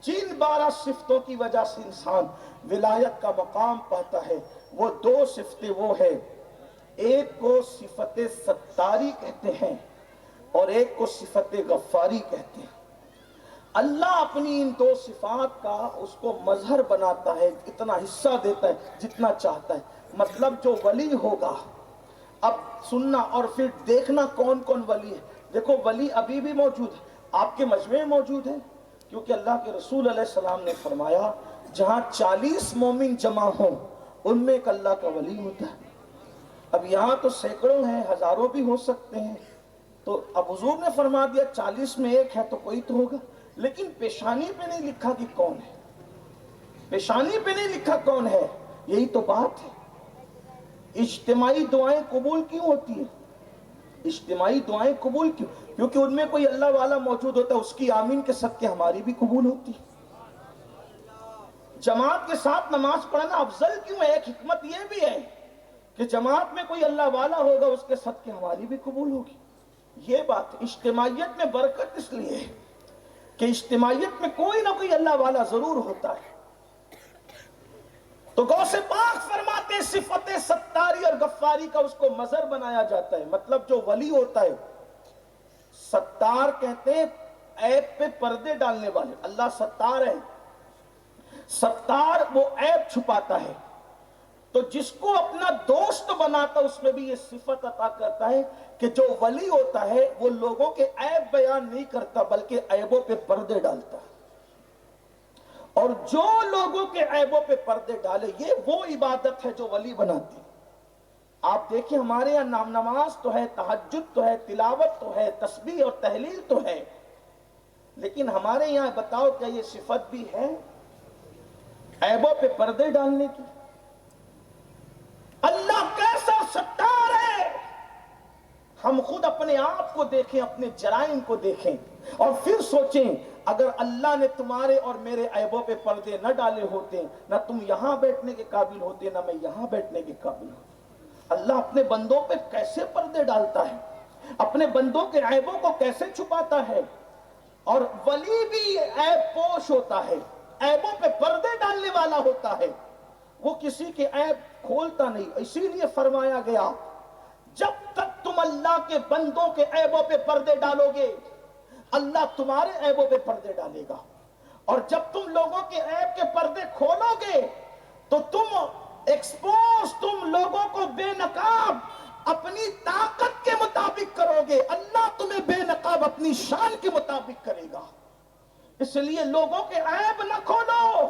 جن 12 صفتوں کی وجہ سے انسان ولایت کا مقام پاتا ہے وہ 2 صفتیں وہ ہے، ایک کو صفت ستاری کہتے ہیں اور ایک کو صفت غفاری کہتے ہیں۔ اللہ اپنی ان 2 صفات کا اس کو مظہر بناتا ہے، اتنا حصہ دیتا ہے جتنا چاہتا ہے۔ مطلب جو ولی ہوگا، اب سننا اور پھر دیکھنا کون کون ولی ہے۔ دیکھو ولی ابھی بھی موجود ہے، آپ کے مجمع میں موجود ہے، کیونکہ اللہ کے رسول علیہ السلام نے فرمایا جہاں 40 مومن جمع ہوں ان میں ایک اللہ کا ولی ہوتا ہے۔ اب یہاں تو سینکڑوں ہیں، ہزاروں بھی ہو سکتے ہیں، تو اب حضور نے فرما دیا 40 میں ایک ہے تو کوئی تو ہوگا، لیکن پیشانی پہ نہیں لکھا کہ کون ہے، پیشانی پہ نہیں لکھا کون ہے۔ یہی تو بات ہے، اجتماعی دعائیں قبول کیوں ہوتی ہیں؟ اجتماعی دعائیں قبول کیوں؟ کیونکہ ان میں کوئی اللہ والا موجود ہوتا ہے، اس کی آمین کے صدقے ہماری بھی قبول ہوتی ہے۔ جماعت کے ساتھ نماز پڑھنا افضل کیوں ہے؟ ایک حکمت یہ بھی ہے کہ جماعت میں کوئی اللہ والا ہوگا، اس کے صدقے ہماری بھی قبول ہوگی۔ یہ بات اجتماعیت میں برکت اس لیے ہے کہ اجتماعیت میں کوئی نہ کوئی اللہ والا ضرور ہوتا ہے. تو غوث پاک فرماتے ہیں صفت ستاری اور غفاری کا اس کو مظہر بنایا جاتا ہے. مطلب جو ولی ہوتا ہے، ستار کہتے ہیں عیب پہ پردے ڈالنے والے. اللہ ستار ہے، ستار وہ عیب چھپاتا ہے. تو جس کو اپنا دوست بناتا اس میں بھی یہ صفت عطا کرتا ہے کہ جو ولی ہوتا ہے وہ لوگوں کے عیب بیان نہیں کرتا بلکہ عیبوں پہ پردے ڈالتا ہے. اور جو لوگوں کے عیبوں پہ پردے ڈالے، یہ وہ عبادت ہے جو ولی بناتی. آپ دیکھیں ہمارے یہاں نماز تو ہے، تہجد تو ہے، تلاوت تو ہے، تسبیح اور تحلیل تو ہے، لیکن ہمارے یہاں بتاؤ کیا یہ صفت بھی ہے عیبوں پہ پردے ڈالنے کی؟ اللہ کیسا ستار ہے. ہم خود اپنے آپ کو دیکھیں، اپنے جرائم کو دیکھیں اور پھر سوچیں اگر اللہ نے تمہارے اور میرے عیبوں پہ پردے نہ ڈالے ہوتے، نہ تم یہاں بیٹھنے کے قابل ہوتے، نہ میں یہاں بیٹھنے کے قابل ہوتا. اللہ اپنے بندوں پہ کیسے پردے ڈالتا ہے، اپنے بندوں کے عیبوں کو کیسے چھپاتا ہے. اور ولی بھی عیب پوش ہوتا ہے، عیبوں پہ پردے ڈالنے والا ہوتا ہے. وہ کسی کے عیب کھولتا نہیں. اسی لیے فرمایا گیا جب تک تم اللہ کے بندوں کے عیبوں پہ پردے ڈالو گے اللہ تمہارے عیبوں پہ پردے ڈالے گا. اور جب تم لوگوں کے عیب کے پردے کھولو گے تو تم ایکسپوز، تم لوگوں کو بے نقاب اپنی طاقت کے مطابق کرو گے، اللہ تمہیں بے نقاب اپنی شان کے مطابق کرے گا. اس لیے لوگوں کے عیب نہ کھولو،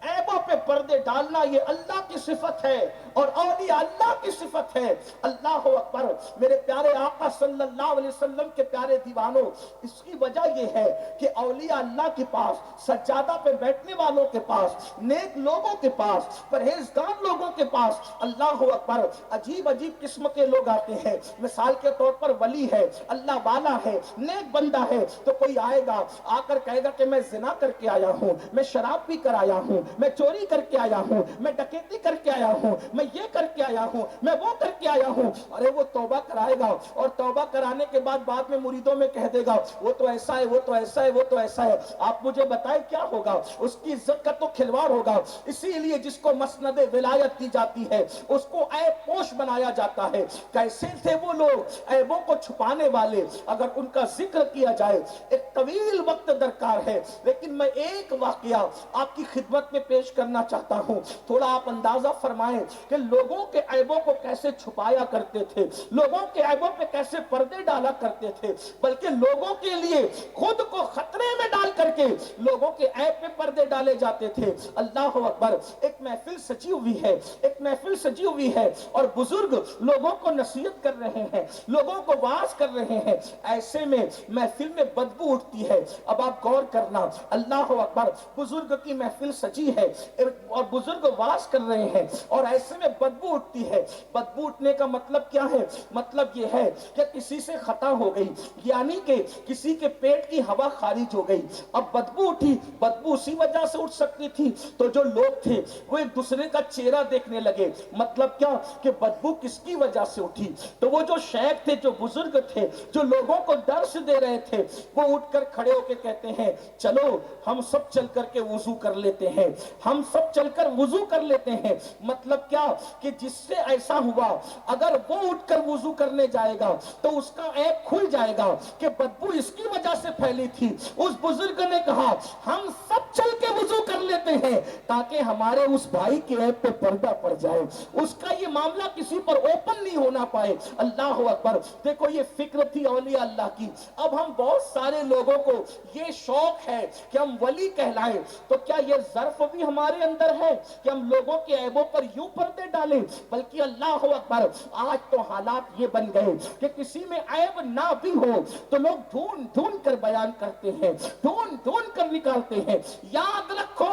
عیبوں پہ پردے ڈالنا یہ اللہ کی صفت ہے اور اولیاء اللہ کی صفت ہے. اللہ اکبر. میرے پیارے آقا صلی اللہ علیہ وسلم کے پیارے دیوانوں، اس کی وجہ یہ ہے کہ اولیاء اللہ کے پاس، سجادہ پہ بیٹھنے والوں کے پاس، نیک لوگوں کے پاس، پرہیزگار لوگوں کے پاس اللہ اکبر عجیب عجیب قسم کے لوگ آتے ہیں. مثال کے طور پر ولی ہے، اللہ والا ہے، نیک بندہ ہے، تو کوئی آئے گا آ کر کہے گا کہ میں زنا کر کے آیا ہوں، میں شراب پی کر آیا ہوں، میں چوری کر کے آیا ہوں، میں ڈکیتی کر کے آیا ہوں، میں یہ کر کے آیا ہوں، میں وہ کر کے آیا ہوں. ارے وہ توبہ کرائے گا اور توبہ کرانے کے بعد میں مریدوں میں کہہ دے گا وہ تو ایسا ہے، وہ تو ایسا ہے، وہ تو ایسا ہے. آپ مجھے بتائیں کیا ہوگا؟ اس کی عزت کا تو کھلواڑ ہوگا. اسی لیے جس کو مسند ولایت دی جاتی ہے اس کو عیب پوش بنایا جاتا ہے. کیسے تھے وہ لوگ عیبوں کو چھپانے والے؟ اگر ان کا ذکر کیا جائے ایک طویل وقت درکار ہے، لیکن میں ایک واقعہ آپ کی خدمت میں پیش کرنا چاہتا ہوں. تھوڑا آپ اندازہ فرمائیں کہ لوگوں کے عیبوں کو کیسے چھپایا کرتے تھے، لوگوں کے عیبوں پہ کیسے پردے ڈالا کرتے تھے، بلکہ لوگوں کے لیے خود کو خطرے میں ڈال کر کے لوگوں کے عیب پہ پردے ڈالے جاتے تھے. اللہ اکبر. ایک محفل سجی ہوئی ہے، ایک محفل سجی ہوئی ہے اور بزرگ لوگوں کو نصیحت کر رہے ہیں، لوگوں کو واعظ کر رہے ہیں. ایسے میں محفل میں بدبو اٹھتی ہے. اب آپ غور کرنا، اللہ اکبر، بزرگ کی محفل سجی ہے اور بزرگ واعظ کر رہے ہیں اور ایسے میں بدبو اٹھتی ہے. بدبو اٹھنے کا مطلب کیا ہے؟ مطلب یہ ہے کہ کسی سے خطا ہو گئی، یعنی کہ کسی کے پیٹ کی ہوا خارج ہو گئی. اب بدبو اٹھی، بدبو اسی وجہ سے اٹھ سکتی تھی. تو جو لوگ تھے وہ ایک دوسرے کا چہرہ دیکھنے لگے. مطلب کیا کہ بدبو کس کی وجہ سے اٹھی؟ تو وہ جو شیخ تھے، جو بزرگ تھے، جو لوگوں کو درس دے رہے تھے، وہ اٹھ کر کھڑے ہو کے کہتے ہیں چلو ہم سب چل کر کے وضو کر لیتے ہیں، ہم سب چل کر وضو کر لیتے ہیں. مطلب کیا کہ جس سے ایسا ہوا اگر وہ اٹھ کر وضو کرنے جائے گا تو اس کا عیب کھل جائے گا کہ بدبو اس کی وجہ سے پھیلی تھی. اس بزرگ نے کہا ہم سب چل کے وضو کر لیتے ہیں تاکہ ہمارے اس بھائی کے عیب پہ پردہ پڑ جائے، اس کا یہ معاملہ کسی پر اوپن نہیں ہونا پائے. اللہ اکبر. دیکھو یہ فکر تھی اولیاء اللہ کی. اب ہم بہت سارے لوگوں کو یہ شوق ہے کہ ہم ولی کہلائیں، تو کیا یہ ظرف بھی ہمارے اندر ہے کہ ہم لوگوں کے عیبوں پر یوں پردے ڈالیں؟ بلکہ اللہ اکبر آج تو حالات یہ بن گئے کہ کسی میں عیب نہ بھی ہو تو لوگ ڈھونڈ ڈھونڈ کر بیان کرتے ہیں، ڈھونڈ ڈھونڈ کر نکالتے ہیں. یاد رکھو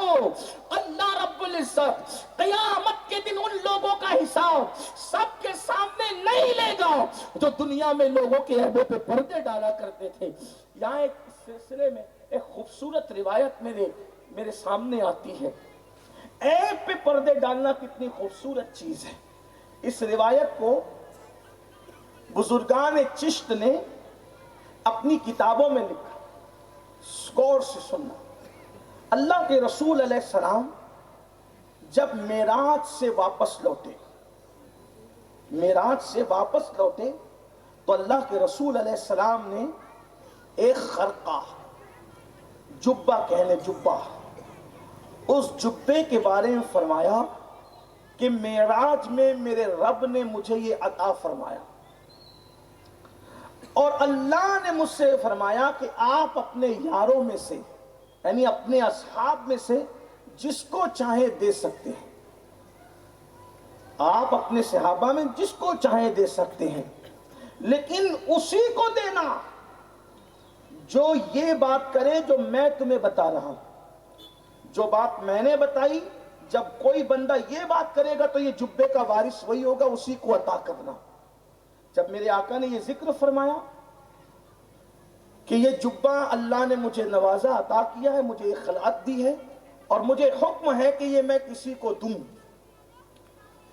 اللہ رب العزت قیامت کے دن ان لوگوں کا حساب سب کے سامنے نہیں لے گا جو دنیا میں لوگوں کے عیبوں پہ پردے ڈالا کرتے تھے. یہاں ایک سلسلے میں ایک خوبصورت روایت میرے سامنے آتی ہے. عیب پہ پردے ڈالنا کتنی خوبصورت چیز ہے. اس روایت کو بزرگان چشت نے اپنی کتابوں میں لکھا، غور سے سننا، اللہ کے رسول علیہ السلام جب معراج سے واپس لوٹے، معراج سے واپس لوٹے تو اللہ کے رسول علیہ السلام نے ایک خرقہ، جبہ کہہ لیں، جبہ، اس جبے کے بارے میں فرمایا کہ معراج میں میرے رب نے مجھے یہ عطا فرمایا، اور اللہ نے مجھ سے فرمایا کہ آپ اپنے یاروں میں سے، یعنی اپنے اصحاب میں سے جس کو چاہے دے سکتے ہیں، آپ اپنے صحابہ میں جس کو چاہے دے سکتے ہیں، لیکن اسی کو دینا جو یہ بات کرے جو میں تمہیں بتا رہا ہوں۔ جو بات میں نے بتائی، جب کوئی بندہ یہ بات کرے گا تو یہ جبے کا وارث وہی ہوگا، اسی کو عطا کرنا۔ جب میرے آقا نے یہ ذکر فرمایا کہ یہ جبہ اللہ نے مجھے نوازا، عطا کیا ہے، مجھے ایک خلعت دی ہے، اور مجھے حکم ہے کہ یہ میں کسی کو دوں،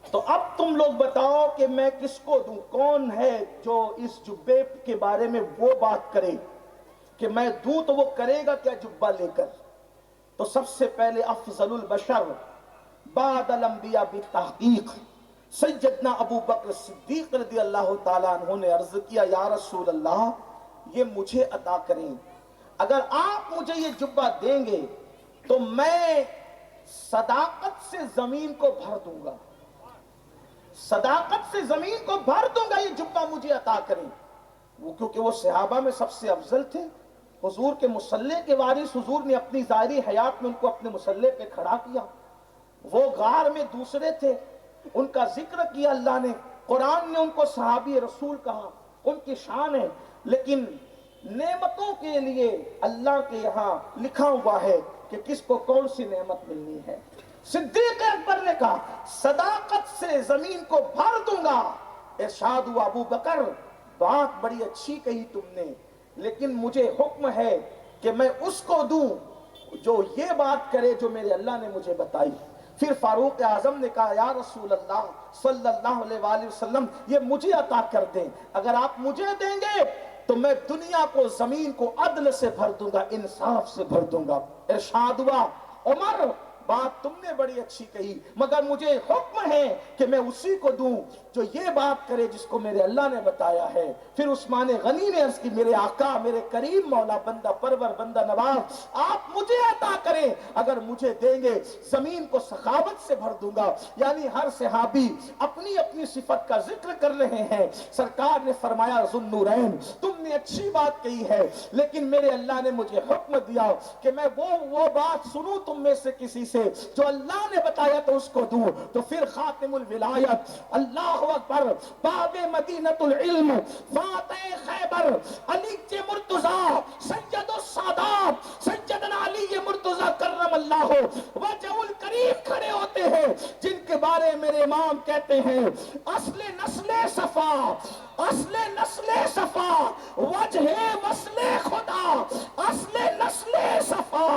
تو اب تم لوگ بتاؤ کہ میں کس کو دوں؟ کون ہے جو اس جبے کے بارے میں وہ بات کرے کہ میں دوں تو وہ کرے گا کیا جبہ لے کر؟ تو سب سے پہلے افضل البشر بعد الانبیاء بالتحقیق سیدنا ابو بکر صدیق رضی اللہ تعالیٰ عنہ نے عرض کیا، یا رسول اللہ یہ مجھے عطا کریں، اگر آپ مجھے یہ جبہ دیں گے تو میں صداقت سے زمین کو بھر دوں گا، صداقت سے زمین کو بھر دوں گا، یہ جبہ مجھے عطا کریں۔ وہ کیونکہ وہ صحابہ میں سب سے افضل تھے، حضور کے مصلح کے وارث، حضور نے اپنی ظاہری حیات میں ان کو اپنے مصلح پہ کھڑا کیا، وہ غار میں دوسرے تھے، ان کا ذکر کیا اللہ نے، قرآن نے ان کو صحابی رسول کہا، ان کی شان ہے، لیکن نعمتوں کے لیے اللہ کے یہاں لکھا ہوا ہے کہ کس کو کون سی نعمت ملنی ہے۔ صدیق اکبر نے کہا صداقت سے زمین کو بھر دوں گا۔ ارشاد ہوا ابو بکر بات بڑی اچھی کہی تم نے، لیکن مجھے حکم ہے کہ میں اس کو دوں جو یہ بات کرے جو میرے اللہ نے مجھے بتائی۔ پھر فاروق اعظم نے کہا یا رسول اللہ صلی اللہ علیہ وآلہ وسلم یہ مجھے عطا کر دیں، اگر آپ مجھے دیں گے تو میں دنیا کو، زمین کو عدل سے بھر دوں گا، انصاف سے بھر دوں گا۔ ارشاد ہوا عمر بات تم نے بڑی اچھی کہی، مگر مجھے حکم ہے کہ میں اسی کو دوں جو یہ بات کرے جس کو میرے اللہ نے بتایا ہے۔ پھر عثمان غنی نے عرض کی میرے آقا، میرے کریم مولا، بندہ پرور، بندہ نواز، آپ مجھے عطا کریں، اگر مجھے دیں گے زمین کو سخاوت سے بھر دوں گا۔ یعنی ہر صحابی اپنی اپنی صفت کا ذکر کر رہے ہیں۔ سرکار نے فرمایا ذوالنورین تم نے اچھی بات کہی ہے، لیکن میرے اللہ نے مجھے حکم دیا کہ میں وہ بات سنوں تم میں سے کسی سے جو اللہ نے بتایا تو اس کو دوں۔ تو پھر خاتم الولایت، اللہ اکبر، باب مدینۃ العلم، فاتح خیبر، علی مرتضیٰ، سید السادات، سیدنا علی مرتضیٰ کرم اللہ وجہ الکریم کھڑے ہوتے ہیں، جن کے بارے میرے امام کہتے ہیں اصل نسل صفا، اصل نسل صفا، وجہ وصل خدا، اصل نسل صفا،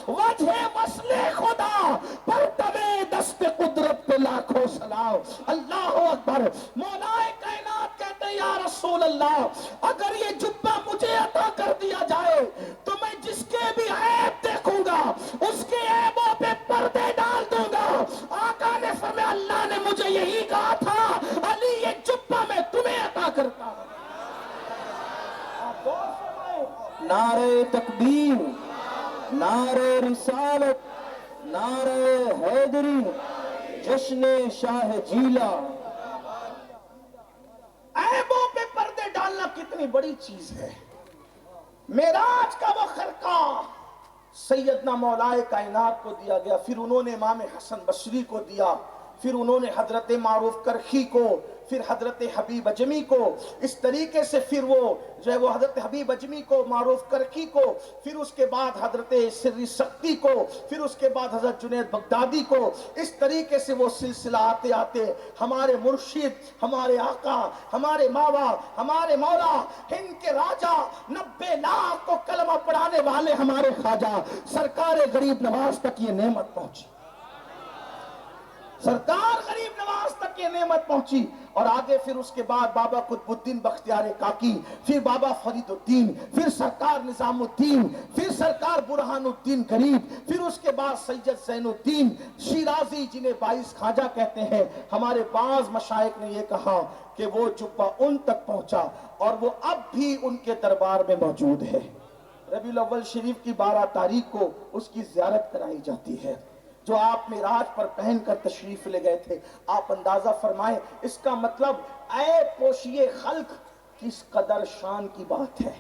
وجہ وصل خدا، پرتبے دست قدرت پہ لاکھوں سلام۔ اللہ اکبر۔ مولا کائنات کہتے ہیں یا رسول اللہ اگر یہ جبہ مجھے عطا کر دیا جائے تو میں جس کے بھی عیب دیکھوں گا اس کے عیبوں پہ پردے ڈال دوں گا۔ آقا نے فرمایا اللہ نے مجھے یہی کہا تھا علی یہ جبہ میں تمہیں عطا کرتا ہوں۔ نعرہ تکبیر، نعرہ رسالت، نعرہ حیدری، جشن شاہ جیلا۔ عیبوں پہ پردے ڈالنا کتنی بڑی چیز ہے۔ معراج کا وہ خرقہ سیدنا مولائے کائنات کو دیا گیا، پھر انہوں نے امام حسن بصری کو دیا، پھر انہوں نے حضرت معروف کرخی کو، پھر حضرت حبیب اجمی کو، اس طریقے سے پھر وہ جو ہے وہ حضرت حبیب اجمی کو، معروف کرخی کو، پھر اس کے بعد حضرت سری سختی کو، پھر اس کے بعد حضرت جنید بغدادی کو، اس طریقے سے وہ سلسلہ آتے آتے ہمارے مرشد، ہمارے آقا، ہمارے ماوا، ہمارے مولا، ہند کے راجہ، 90 لاکھ کو کلمہ پڑھانے والے ہمارے خواجہ سرکار غریب نواز تک یہ نعمت پہنچی۔ سرکار غریب نواز تک یہ نعمت پہنچی، اور آگے پھر اس کے بعد بابا قطب الدین بختیار کاکی، پھر بابا فرید الدین، پھر سرکار نظام الدین، پھر سرکار برہان الدین غریب، پھر اس کے بعد سید زین الدین شیرازی جنہیں 22 خواجہ کہتے ہیں۔ ہمارے بعض مشائخ نے یہ کہا کہ وہ جبہ ان تک پہنچا اور وہ اب بھی ان کے دربار میں موجود ہے۔ ربیع الاول شریف کی 12 تاریخ کو اس کی زیارت کرائی جاتی ہے، جو آپ معراج پر پہن کر تشریف لے گئے تھے۔ آپ اندازہ فرمائیں اس کا مطلب اے پوشیے خلق کس قدر شان کی بات ہے۔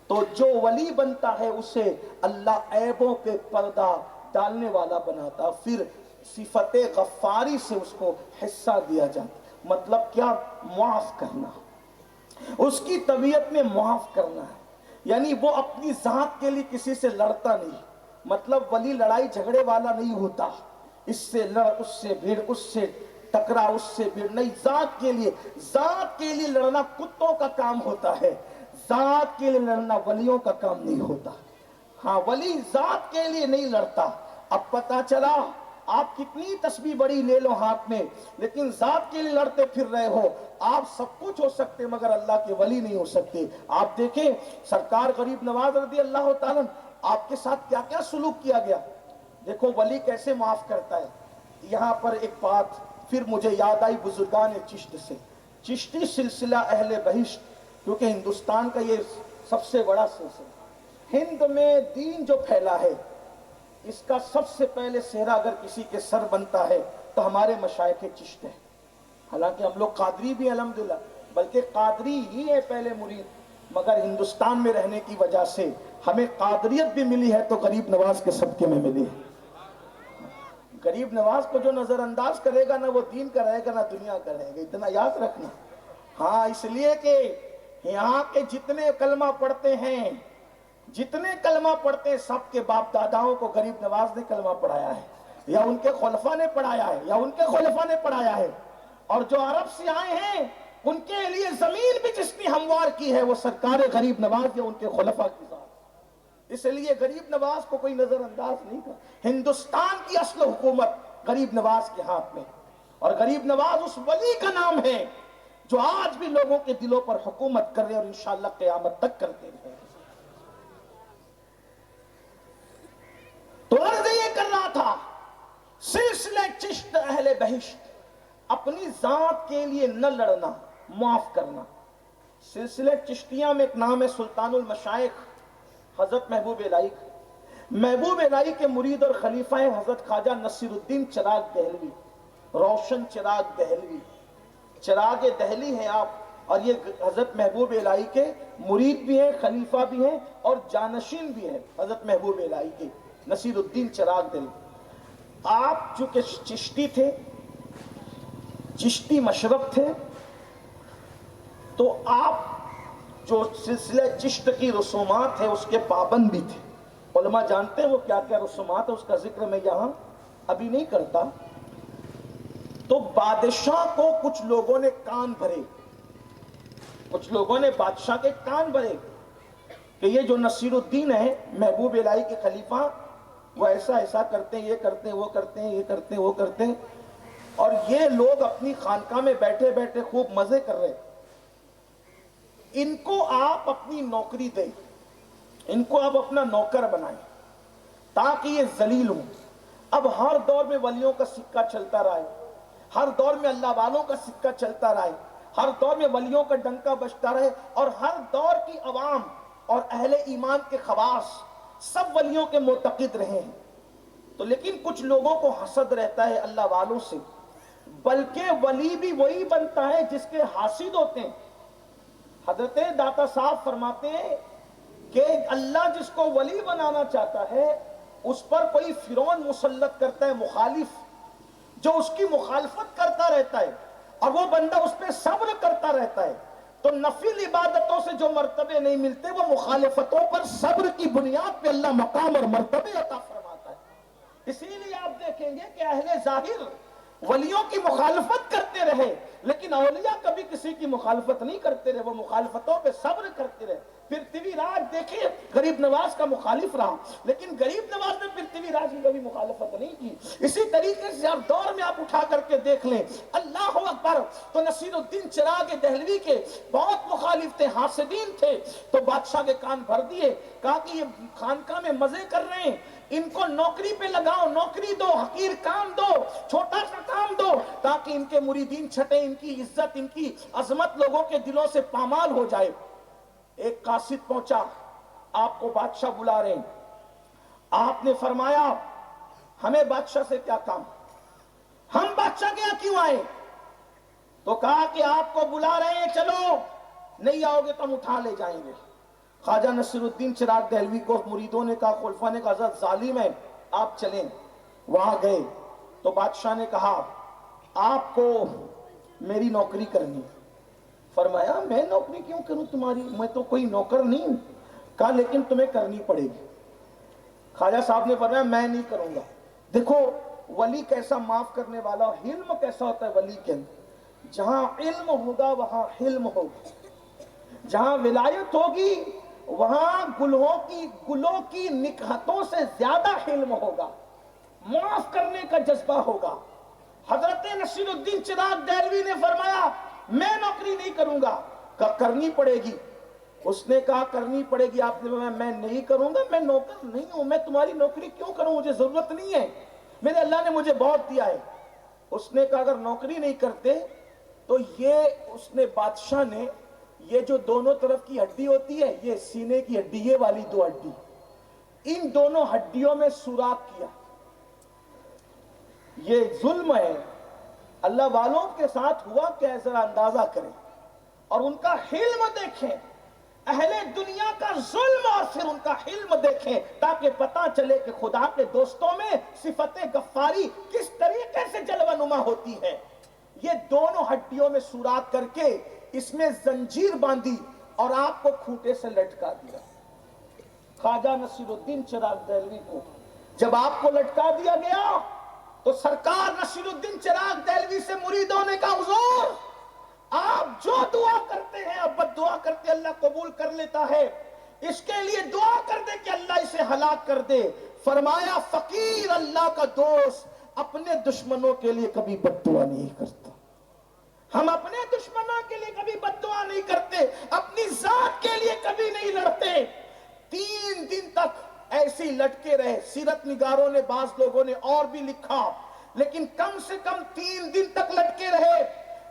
تو جو ولی بنتا ہے اسے اللہ عیبوں پہ پردہ ڈالنے والا بناتا، پھر صفت غفاری سے اس کو حصہ دیا جاتا۔ مطلب کیا؟ معاف کرنا، اس کی طبیعت میں معاف کرنا ہے، یعنی وہ اپنی ذات کے لیے کسی سے لڑتا نہیں۔ مطلب ولی لڑائی جھگڑے والا نہیں ہوتا، اس سے لڑ، اس سے بھیڑ، اس سے ٹکرا، اس سے بھیڑ نہیں۔ ذات کے لیے لڑنا کتوں کا کام ہوتا ہے، ذات کے لیے لڑنا ولیوں کا کام نہیں ہوتا۔ ہاں، ولی ذات کے لیے نہیں لڑتا۔ اب پتا چلا آپ کتنی تسبیح بڑی لے لو ہاتھ میں، لیکن ذات کے لیے لڑتے پھر رہے ہو۔ آپ سب کچھ ہو سکتے مگر اللہ کے ولی نہیں ہو سکتے۔ آپ دیکھیں سرکار غریب نواز رضی اللہ تعالیٰ آپ کے ساتھ کیا کیا سلوک کیا گیا، دیکھو ولی کیسے معاف کرتا ہے۔ یہاں پر ایک بات پھر مجھے یاد آئی بزرگان چشت سے، چشتی سلسلہ اہل بہشت، کیونکہ ہندوستان کا یہ سب سے بڑا سلسلہ، ہند میں دین جو پھیلا ہے اس کا سب سے پہلے سہرا اگر کسی کے سر بنتا ہے تو ہمارے مشائخ چشت ہے۔ حالانکہ ہم لوگ قادری بھی الحمدللہ، بلکہ قادری ہی ہے پہلے مرید، مگر ہندوستان میں رہنے کی وجہ سے ہمیں قادریت بھی ملی ہے تو غریب نواز کے صدقے میں ملی ہے۔ غریب نواز کو جو نظر انداز کرے گا نہ وہ دین کا رہے گا نہ دنیا کا رہے گا، اتنا یاد رکھنا۔ ہاں، اس لیے کہ یہاں کے جتنے کلمہ پڑھتے ہیں سب کے باپ داداؤں کو غریب نواز نے کلمہ پڑھایا ہے، یا ان کے خلفاء نے پڑھایا ہے، اور جو عرب سے آئے ہیں ان کے لیے زمین بھی جس نے ہموار کی ہے وہ سرکار غریب نواز یا ان کے خلفاء کی ذات۔ اس لیے غریب نواز کو کوئی نظر انداز نہیں کر۔ ہندوستان کی اصل حکومت غریب نواز کے ہاتھ میں، اور غریب نواز اس ولی کا نام ہے جو آج بھی لوگوں کے دلوں پر حکومت کر رہے اور انشاءاللہ قیامت تک کرتے رہے۔ تو عرض یہ کر رہا تھا، سلسلہ چشت اہل بہشت، اپنی ذات کے لیے نہ لڑنا، معاف کرنا۔ سلسلہ چشتیہ میں ایک نام ہے سلطان المشائخ حضرت محبوب الہی۔ محبوب الہی کے مرید اور خلیفہ ہیں حضرت خواجہ نصیر الدین چراغ دہلوی، روشن چراغ دہلوی، چراغ دہلی ہیں آپ، اور یہ حضرت محبوب الہی کے مرید بھی ہیں، خلیفہ بھی ہیں اور جانشین بھی ہیں حضرت محبوب الہی کے، نصیر الدین چراغ دہلوی۔ آپ چونکہ چشتی تھے، چشتی مشرب تھے، تو آپ جو سلسلہ چشت کی رسومات ہے اس کے پابند بھی تھے۔ علماء جانتے ہیں وہ کیا کیا رسومات ہے، اس کا ذکر میں یہاں ابھی نہیں کرتا۔ تو بادشاہ کو کچھ لوگوں نے کان بھرے، کچھ لوگوں نے بادشاہ کے کان بھرے کہ یہ جو نصیر الدین ہے محبوب الہی کے خلیفہ، وہ ایسا ایسا کرتے ہیں، یہ کرتے ہیں، وہ کرتے ہیں، یہ کرتے ہیں، وہ کرتے ہیں، اور یہ لوگ اپنی خانقاہ میں بیٹھے بیٹھے خوب مزے کر رہے، ان کو آپ اپنی نوکری دیں، ان کو آپ اپنا نوکر بنائیں تاکہ یہ ذلیل ہوں۔ اب ہر دور میں ولیوں کا سکہ چلتا رہا ہے، ہر دور میں اللہ والوں کا سکہ چلتا رہا ہے، ہر دور میں ولیوں کا ڈنکا بجتا رہے، اور ہر دور کی عوام اور اہل ایمان کے خواص سب ولیوں کے معتقد رہے ہیں۔ تو لیکن کچھ لوگوں کو حسد رہتا ہے اللہ والوں سے، بلکہ ولی بھی وہی بنتا ہے جس کے حاسد ہوتے ہیں۔ حضرت داتا صاحب فرماتے ہیں کہ اللہ جس کو ولی بنانا چاہتا ہے اس پر کوئی فرعون مسلط کرتا ہے مخالف، جو اس کی مخالفت کرتا رہتا ہے اور وہ بندہ اس پہ صبر کرتا رہتا ہے، تو نفل عبادتوں سے جو مرتبے نہیں ملتے وہ مخالفتوں پر صبر کی بنیاد پہ اللہ مقام اور مرتبے عطا فرماتا ہے۔ اسی لیے آپ دیکھیں گے کہ اہل ظاہر ولیوں کی مخالفت کرتے رہے، لیکن اولیاء کبھی کسی کی مخالفت نہیں کرتے رہے، وہ مخالفتوں پہ صبر کرتے رہے۔ پرتھوی راج دیکھیں غریب نواز کا مخالف رہا، لیکن غریب نواز نے پرتھوی راج کی کبھی مخالفت نہیں کی۔ اسی طریقے سے ہر دور میں آپ اٹھا کر کے دیکھ لیں، اللہ اکبر، تو نصیر الدین چراغ دہلوی کے بہت مخالف تھے، حاسدین تھے، تو بادشاہ کے کان بھر دیے، کہا کہ یہ خانقاہ میں مزے کر رہے ہیں، ان کو نوکری پہ لگاؤ، نوکری دو، حقیر کام دو، چھوٹا سا کام دو، تاکہ ان کے مریدین چھٹے، ان کی عزت، ان کی عظمت لوگوں کے دلوں سے پامال ہو جائے۔ ایک قاصد پہنچا، آپ کو بادشاہ بلا رہے ہیں۔ آپ نے فرمایا ہمیں بادشاہ سے کیا کام، ہم بادشاہ کے یہاں کیوں آئے؟ تو کہا کہ آپ کو بلا رہے ہیں، چلو، نہیں آؤ گے تو ہم اٹھا لے جائیں گے۔ خواجہ نصیر الدین چراغ دہلوی کو مریدوں نے کہا، خلفاء نے کہا حضرت ظالم ہے، آپ چلیں۔ وہاں گئے تو بادشاہ نے کہا آپ کو میری نوکری کرنی۔ فرمایا میں نوکری کیوں کروں تمہاری، میں تو کوئی نوکر نہیں ہوں۔ کہا لیکن تمہیں کرنی پڑے گی۔ خواجہ صاحب نے فرمایا میں نہیں کروں گا۔ دیکھو ولی کیسا معاف کرنے والا، علم کیسا ہوتا ہے ولی کے اندر، جہاں علم ہوگا وہاں حلم ہوگا، جہاں ولایت ہوگی وہاں گلوں کی نکہتوں سے زیادہ حلم ہوگا، معاف کرنے کا جذبہ ہوگا۔ حضرت نصیر الدین چراغ دہلوی نے فرمایا میں نوکری نہیں کروں گا، کہا کرنی پڑے گی۔ اس نے کہا کرنی پڑے گی، آپ نے فرمایا میں نہیں کروں گا، میں نوکر نہیں ہوں، میں تمہاری نوکری کیوں کروں، مجھے ضرورت نہیں ہے، میرے اللہ نے مجھے بہت دیا ہے۔ اس نے کہا اگر نوکری نہیں کرتے تو بادشاہ نے یہ جو دونوں طرف کی ہڈی ہوتی ہے، یہ سینے کی ہڈی، یہ والی دو ہڈی، ان دونوں ہڈیوں میں سوراخ کیا۔ یہ ظلم ہے، اللہ والوں کے ساتھ ہوا کہ ذرا اندازہ کریں اور ان کا حلم دیکھیں، اہل دنیا کا ظلم اور پھر ان کا حلم دیکھیں، تاکہ پتہ چلے کہ خدا کے دوستوں میں صفت غفاری کس طریقے سے جلوہ نما ہوتی ہے۔ یہ دونوں ہڈیوں میں سوراخ کر کے اس میں زنجیر باندھی اور آپ کو کھوٹے سے لٹکا دیا۔ خواجہ نصیر الدین چراغ دہلوی کو جب آپ کو لٹکا دیا گیا تو سرکار نصیر الدین چراغ دہلوی سے مریدوں نے کہا حضور آپ جو دعا کرتے ہیں، اب بد دعا کرتے اللہ قبول کر لیتا ہے، اس کے لیے دعا کر دے کہ اللہ اسے ہلاک کر دے۔ فرمایا فقیر اللہ کا دوست اپنے دشمنوں کے لیے کبھی بد دعا نہیں کرتا، ہم اپنے دشمنوں کے لیے کبھی بد دعا نہیں کرتے، اپنی ذات کے لیے کبھی نہیں لڑتے۔ 3 دن تک ایسی لٹکے رہے۔ سیرت نگاروں نے، بعض لوگوں نے اور بھی لکھا، لیکن کم سے کم 3 دن تک لٹکے رہے۔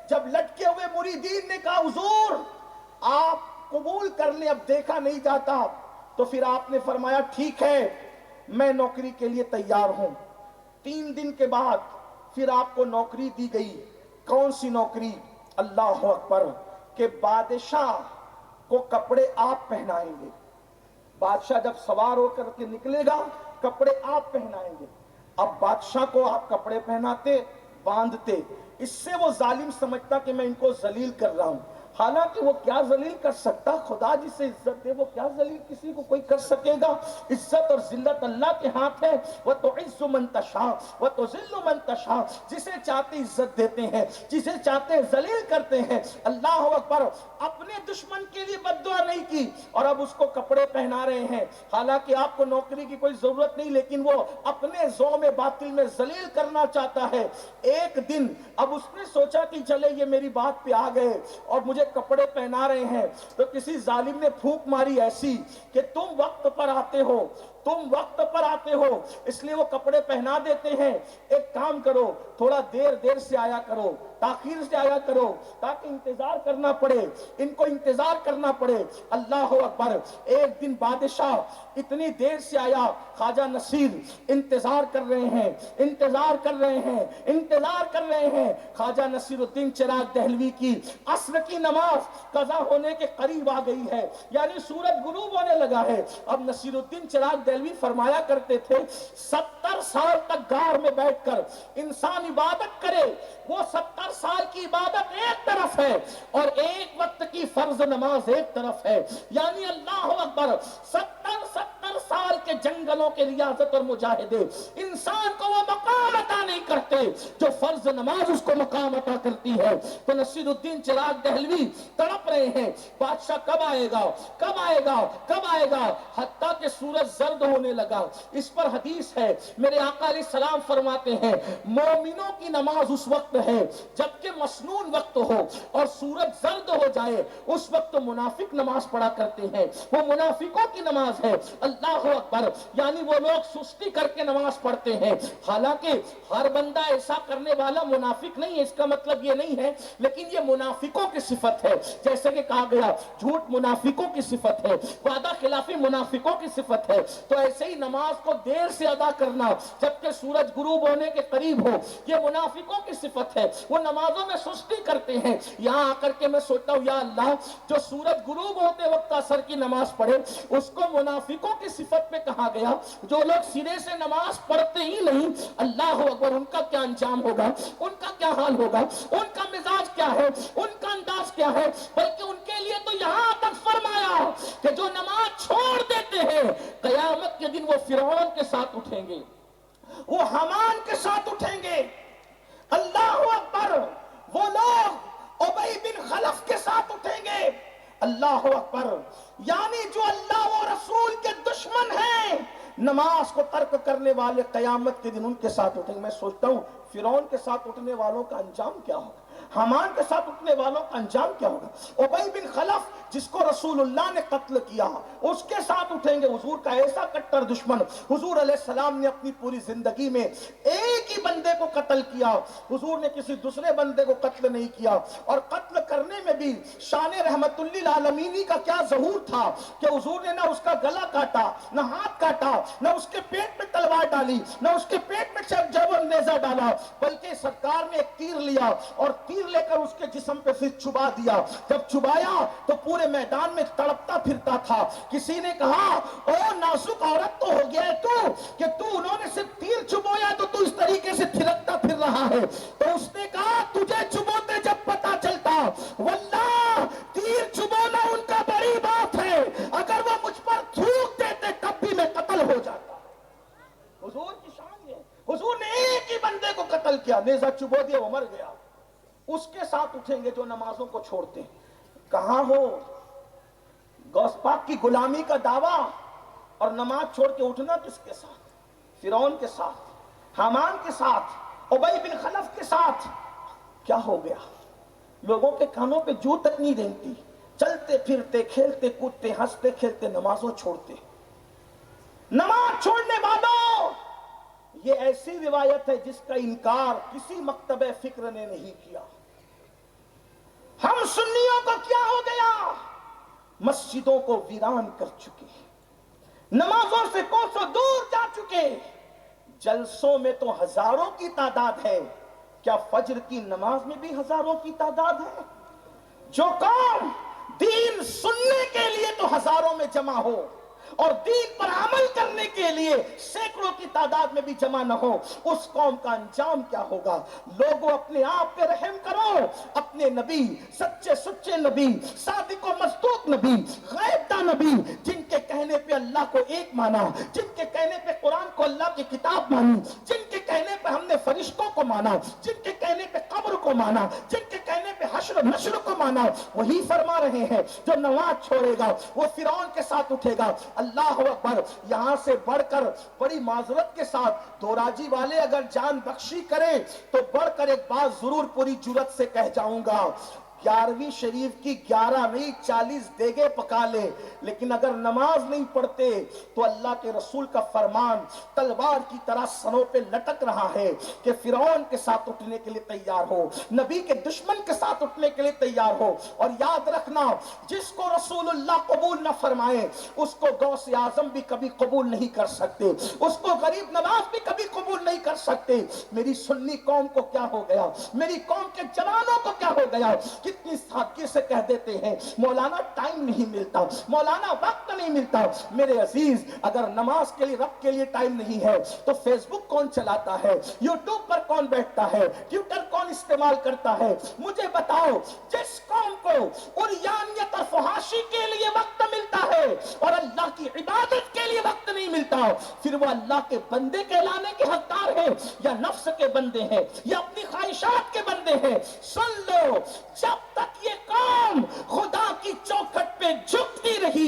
جب لٹکے ہوئے مریدین نے کہا حضور آپ قبول کر لیں، اب دیکھا نہیں جاتا، تو پھر آپ نے فرمایا ٹھیک ہے میں نوکری کے لیے تیار ہوں۔ 3 دن کے بعد پھر آپ کو نوکری دی گئی۔ کون سی نوکری؟ اللہ اکبر، کہ بادشاہ کو کپڑے آپ پہنائیں گے۔ بادشاہ جب سوار ہو کر کے نکلے گا کپڑے آپ پہنائیں گے۔ اب بادشاہ کو آپ کپڑے پہناتے، باندھتے، اس سے وہ ظالم سمجھتا کہ میں ان کو ذلیل کر رہا ہوں، حالانکہ وہ کیا ذلیل کر سکتا، خدا جسے عزت دے وہ کیا ذلیل کسی کو کوئی کر سکے گا۔ عزت اور ذلت اللہ کے ہاتھ ہے، وَتُعِزُّ مَن تَشَاءُ وَتُذِلُّ مَن تَشَاءُ، جسے چاہتے عزت دیتے ہیں، جسے چاہتے ذلیل کرتے ہیں۔ اللہ اکبر، اپنے دشمن کے لیے بد دعا نہیں کی اور اب اس کو کپڑے پہنا رہے ہیں، حالانکہ آپ کو نوکری کی کوئی ضرورت نہیں، لیکن وہ اپنے زوم باطل میں ذلیل کرنا چاہتا ہے۔ ایک دن اب اس نے سوچا کہ چلے یہ میری بات پہ آ گئے اور مجھے کپڑے پہنا رہے ہیں، تو کسی ظالم نے پھونک ماری ایسی کہ تم وقت پر آتے ہو، تم وقت پر آتے ہو، اس لیے وہ کپڑے پہنا دیتے ہیں۔ ایک کام کرو، تھوڑا دیر سے آیا کرو، تاخیر سے آیا کرو، تاکہ انتظار کرنا پڑے، ان کو انتظار کرنا پڑے۔ اللہ اکبر، ایک دن بادشاہ اتنی دیر سے آیا، خواجہ نصیر انتظار کر رہے ہیں، انتظار کر رہے ہیں، انتظار کر رہے ہیں۔ خواجہ نصیر الدین چراغ دہلوی کی عصر کی نماز قضا ہونے کے قریب آ گئی ہے، یعنی سورج غروب ہونے لگا ہے۔ اب نصیر الدین چراغ دہلوی فرمایا کرتے تھے 70 سال تک غار میں بیٹھ کر انسان عبادت کرے، وہ 70 سال کی عبادت ایک طرف ہے اور ایک وقت کی فرض نماز ایک طرف ہے، یعنی اللہ اکبر 70 سال کے جنگلوں کے ریاضت اور مجاہدے انسان کو وہ مقام عطا نہیں کرتے جو فرض نماز اس کو مقام عطا کرتی ہے۔ تو نصیر الدین چراغ دہلوی تڑپ رہے ہیں، بادشاہ کب آئے گا، کب آئے گا، کب آئے گا، حتیٰ کہ سورج زرد ہونے لگا۔ اس پر حدیث ہے، میرے آقا علیہ السلام فرماتے ہیں مومنوں کی نماز اس وقت ہے جبکہ مسنون وقت ہو اور سورج زرد ہو جائے، اس وقت منافق نماز پڑھا کرتے ہیں، وہ منافقوں کی نماز ہے۔ اللہ اکبر، یعنی وہ لوگ سستی کر کے نماز پڑھتے ہیں، حالانکہ ہر بندہ ایسا کرنے والا منافق نہیں ہے، اس کا مطلب یہ نہیں ہے، لیکن یہ منافقوں کی صفت ہے۔ جیسے کہ کہا گیا جھوٹ منافقوں کی صفت ہے، وعدہ خلافی منافقوں کی صفت ہے، تو ایسے ہی نماز کو دیر سے ادا کرنا جبکہ سورج غروب ہونے کے قریب ہو، یہ منافقوں کی صفت ہے، وہ نمازوں میں سستی کرتے ہیں۔ یہاں آ کر کے میں سوچتا ہوں یا اللہ، جو سورج غروب ہوتے وقت عصر کی نماز پڑھے اس کو منافقوں کی صفت میں کہا گیا، جو لوگ سرے سے نماز پڑھتے ہی نہیں، اللہ اکبر، ان کا کیا انجام ہوگا، ان کا کیا حال ہوگا، ان کا مزاج کیا ہے، ان کا انداز کیا ہے۔ بلکہ ان کے لیے تو یہاں تک فرمایا کہ جو نماز چھوڑ دیتے ہیں قیامت کے دن وہ فرعون کے ساتھ اٹھیں گے، وہ حامان کے ساتھ اٹھیں گے، اللہ اکبر، وہ لوگ ابی بن خلف کے ساتھ اٹھیں گے، اللہ اکبر، یعنی جو اللہ و رسول کے دشمن ہیں، نماز کو ترک کرنے والے قیامت کے دن ان کے ساتھ اٹھیں گے۔ میں سوچتا ہوں فرعون کے ساتھ اٹھنے والوں کا انجام کیا ہوگا، حامان کے ساتھ اٹھنے والوں کا انجام کیا ہوگا، ابی بن خلف جس کو رسول اللہ نے قتل کیا اس کے ساتھ اٹھیں گے، حضور کا ایسا کٹر دشمن۔ حضور علیہ السلام نے اپنی پوری زندگی میں ایک ہی بندے کو قتل کیا، حضور نے کسی دوسرے بندے کو قتل نہیں کیا، اور قتل کرنے میں بھی شان رحمت للعالمین کا کیا ظہور تھا کہ حضور نے نہ اس کا گلا کاٹا، نہ ہاتھ کاٹا، نہ اس کے پیٹ میں تلوار ڈالی، نہ اس کے پیٹ میں جبر نیزہ ڈالا، بلکہ سرکار نے ایک تیر لیا اور تیر لے کر اس کے جسم پہ پھر چبا دیا۔ جب چبایا تو پورے میدان میں تڑپتا پھرتا تھا۔ کسی نے کہا او نازک عورت تو ہو گیا ہے کہ انہوں نے صرف تیر چبویا تو اس طریقے سے تھرکتا پھر رہا ہے۔ تو اس نے کہا تجھے چبوتے جب پتا چلتا، واللہ تیر چبونا ان کا بڑی بات ہے، اگر وہ مجھ پر تھوک دیتے تب بھی میں قتل ہو جاتا۔ حضور کی شان ہے، حضور نے ایک ہی بندے کو قتل کیا، نیزہ چبو دیا، وہ مر گیا۔ اس کے ساتھ اٹھیں گے جو نمازوں کو چھوڑتے ہیں۔ کہاں ہو غوث پاک کی غلامی کا دعویٰ اور نماز چھوڑ کے اٹھنا کس کے ساتھ؟ فرعون کے ساتھ، حامان کے ساتھ، ابی بن خلف کے ساتھ۔ کیا ہو گیا؟ لوگوں کے کانوں پہ جو تک نہیں رینگتی، چلتے پھرتے کھیلتے کودتے ہنستے کھیلتے نمازوں چھوڑتے۔ نماز چھوڑنے والوں، یہ ایسی روایت ہے جس کا انکار کسی مکتب فکر نے نہیں کیا۔ ہم سنیوں کو کیا ہو گیا؟ مسجدوں کو ویران کر چکے، نمازوں سے کوسوں دور جا چکے، جلسوں میں تو ہزاروں کی تعداد ہے، کیا فجر کی نماز میں بھی ہزاروں کی تعداد ہے؟ جو قوم دین سننے کے لیے تو ہزاروں میں جمع ہو اور دین پر عمل کرنے کے لیے سینکڑوں کی تعداد میں بھی جمع نہ ہو، اس قوم کا انجام کیا ہوگا؟ لوگوں اپنے آپ پہ رحم کرو، اپنے نبی، سچے سچے نبی، صادق و مصدوق نبی، غیب داں نبی، جن کے کہنے پہ اللہ کو ایک مانا، جن کے کہنے پہ قرآن کو اللہ کی کتاب مانی، جن کے کہنے پہ ہم نے فرشتوں کو مانا، جن کے کہنے پہ قبر کو مانا، جن کے کہنے پہ حشر و نشر کو مانا، وہی فرما رہے ہیں جو نماز چھوڑے گا وہ فرعون کے ساتھ اٹھے گا۔ اللہ اکبر، یہاں سے بڑھ کر بڑی معذرت کے ساتھ دوراجی والے اگر جان بخشی کریں تو بڑھ کر ایک بات ضرور پوری جرات سے کہہ جاؤں گا، 11ویں شریف کی 11 نہیں 40 دیگے پکا لے، لیکن اگر نماز نہیں پڑھتے تو اللہ کے رسول کا فرمان تلوار کی طرح سنوں پہ لٹک رہا ہے کہ فرعون کے ساتھ اٹھنے کے لیے تیار ہو، نبی کے دشمن کے ساتھ اٹھنے کے لیے تیار ہو۔ اور یاد رکھنا، جس کو رسول اللہ قبول نہ فرمائے اس کو غوث اعظم بھی کبھی قبول نہیں کر سکتے، اس کو غریب نواز بھی کبھی قبول نہیں کر سکتے میری سنی قوم کو کیا ہو گیا، میری قوم کے جوانوں کو کیا ہو گیا. کتنی سادگی سے کہہ دیتے ہیں مولانا ٹائم نہیں ملتا، مولانا وقت نہیں ملتا. میرے عزیز اگر نماز کے لیے رب کے لیے ٹائم نہیں ہے تو فیس بک کون چلاتا ہے، یوٹیوب پر کون بیٹھتا ہے، ٹویٹر کون استعمال کرتا ہے؟ مجھے بتاؤ. جس قوم کو عریانیت اور فحاشی کے لیے وقت ملتا ہے اور اللہ کی عبادت کے لیے وقت نہیں ملتا، پھر وہ اللہ کے بندے کہلانے کے حقدار ہیں یا نفس کے بندے ہیں یا اپنی خواہشات کے بندے ہیں؟ سن لو، جب تک یہ قوم خدا کی چوکھٹ پہ جھکتی رہی،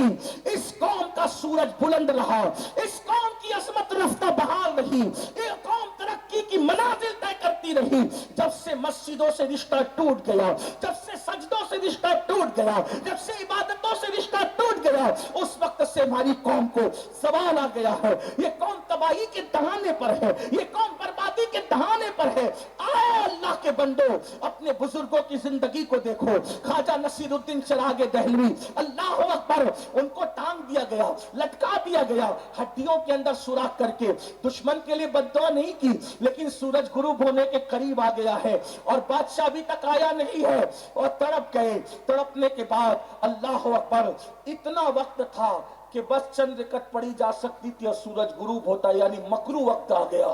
اس قوم کا سورج بلند رہا، اس قوم کی عظمت رفتہ بحال رہی، یہ قوم ترقی کی منازل طے کرتی رہی. جب سے مسجدوں سے رشتہ ٹوٹ گیا، جب سے سجدوں سے رشتہ ٹوٹ گیا، جب سے عبادتوں سے رشتہ ٹوٹ گیا، اس وقت سے ہماری قوم کو سوال آ گیا ہے. یہ قوم تباہی کے دہانے پر ہے، یہ قوم بربادی کے دہانے پر ہے. آؤ اللہ کے بندو، اپنے بزرگوں کی زندگی کو دیکھو. خواجہ نصیر الدین چراغ دہلوی، اللہ اکبر، ان کو ٹانگ دیا گیا، لٹکا دیا گیا، ہڈیوں کے اندر سوراخ کر کے. دشمن کے لیے بد دعا نہیں کی، لیکن سورج غروب ہونے کے قریب آ گیا ہے اور بادشاہ ابھی تک آیا نہیں ہے اور تڑپ گئے. تڑپنے کے بعد اللہ اکبر، اتنا وقت تھا کہ بس چند رکعت پڑھی جا سکتی تھی اور سورج غروب ہوتا، یعنی مکرو وقت آ گیا.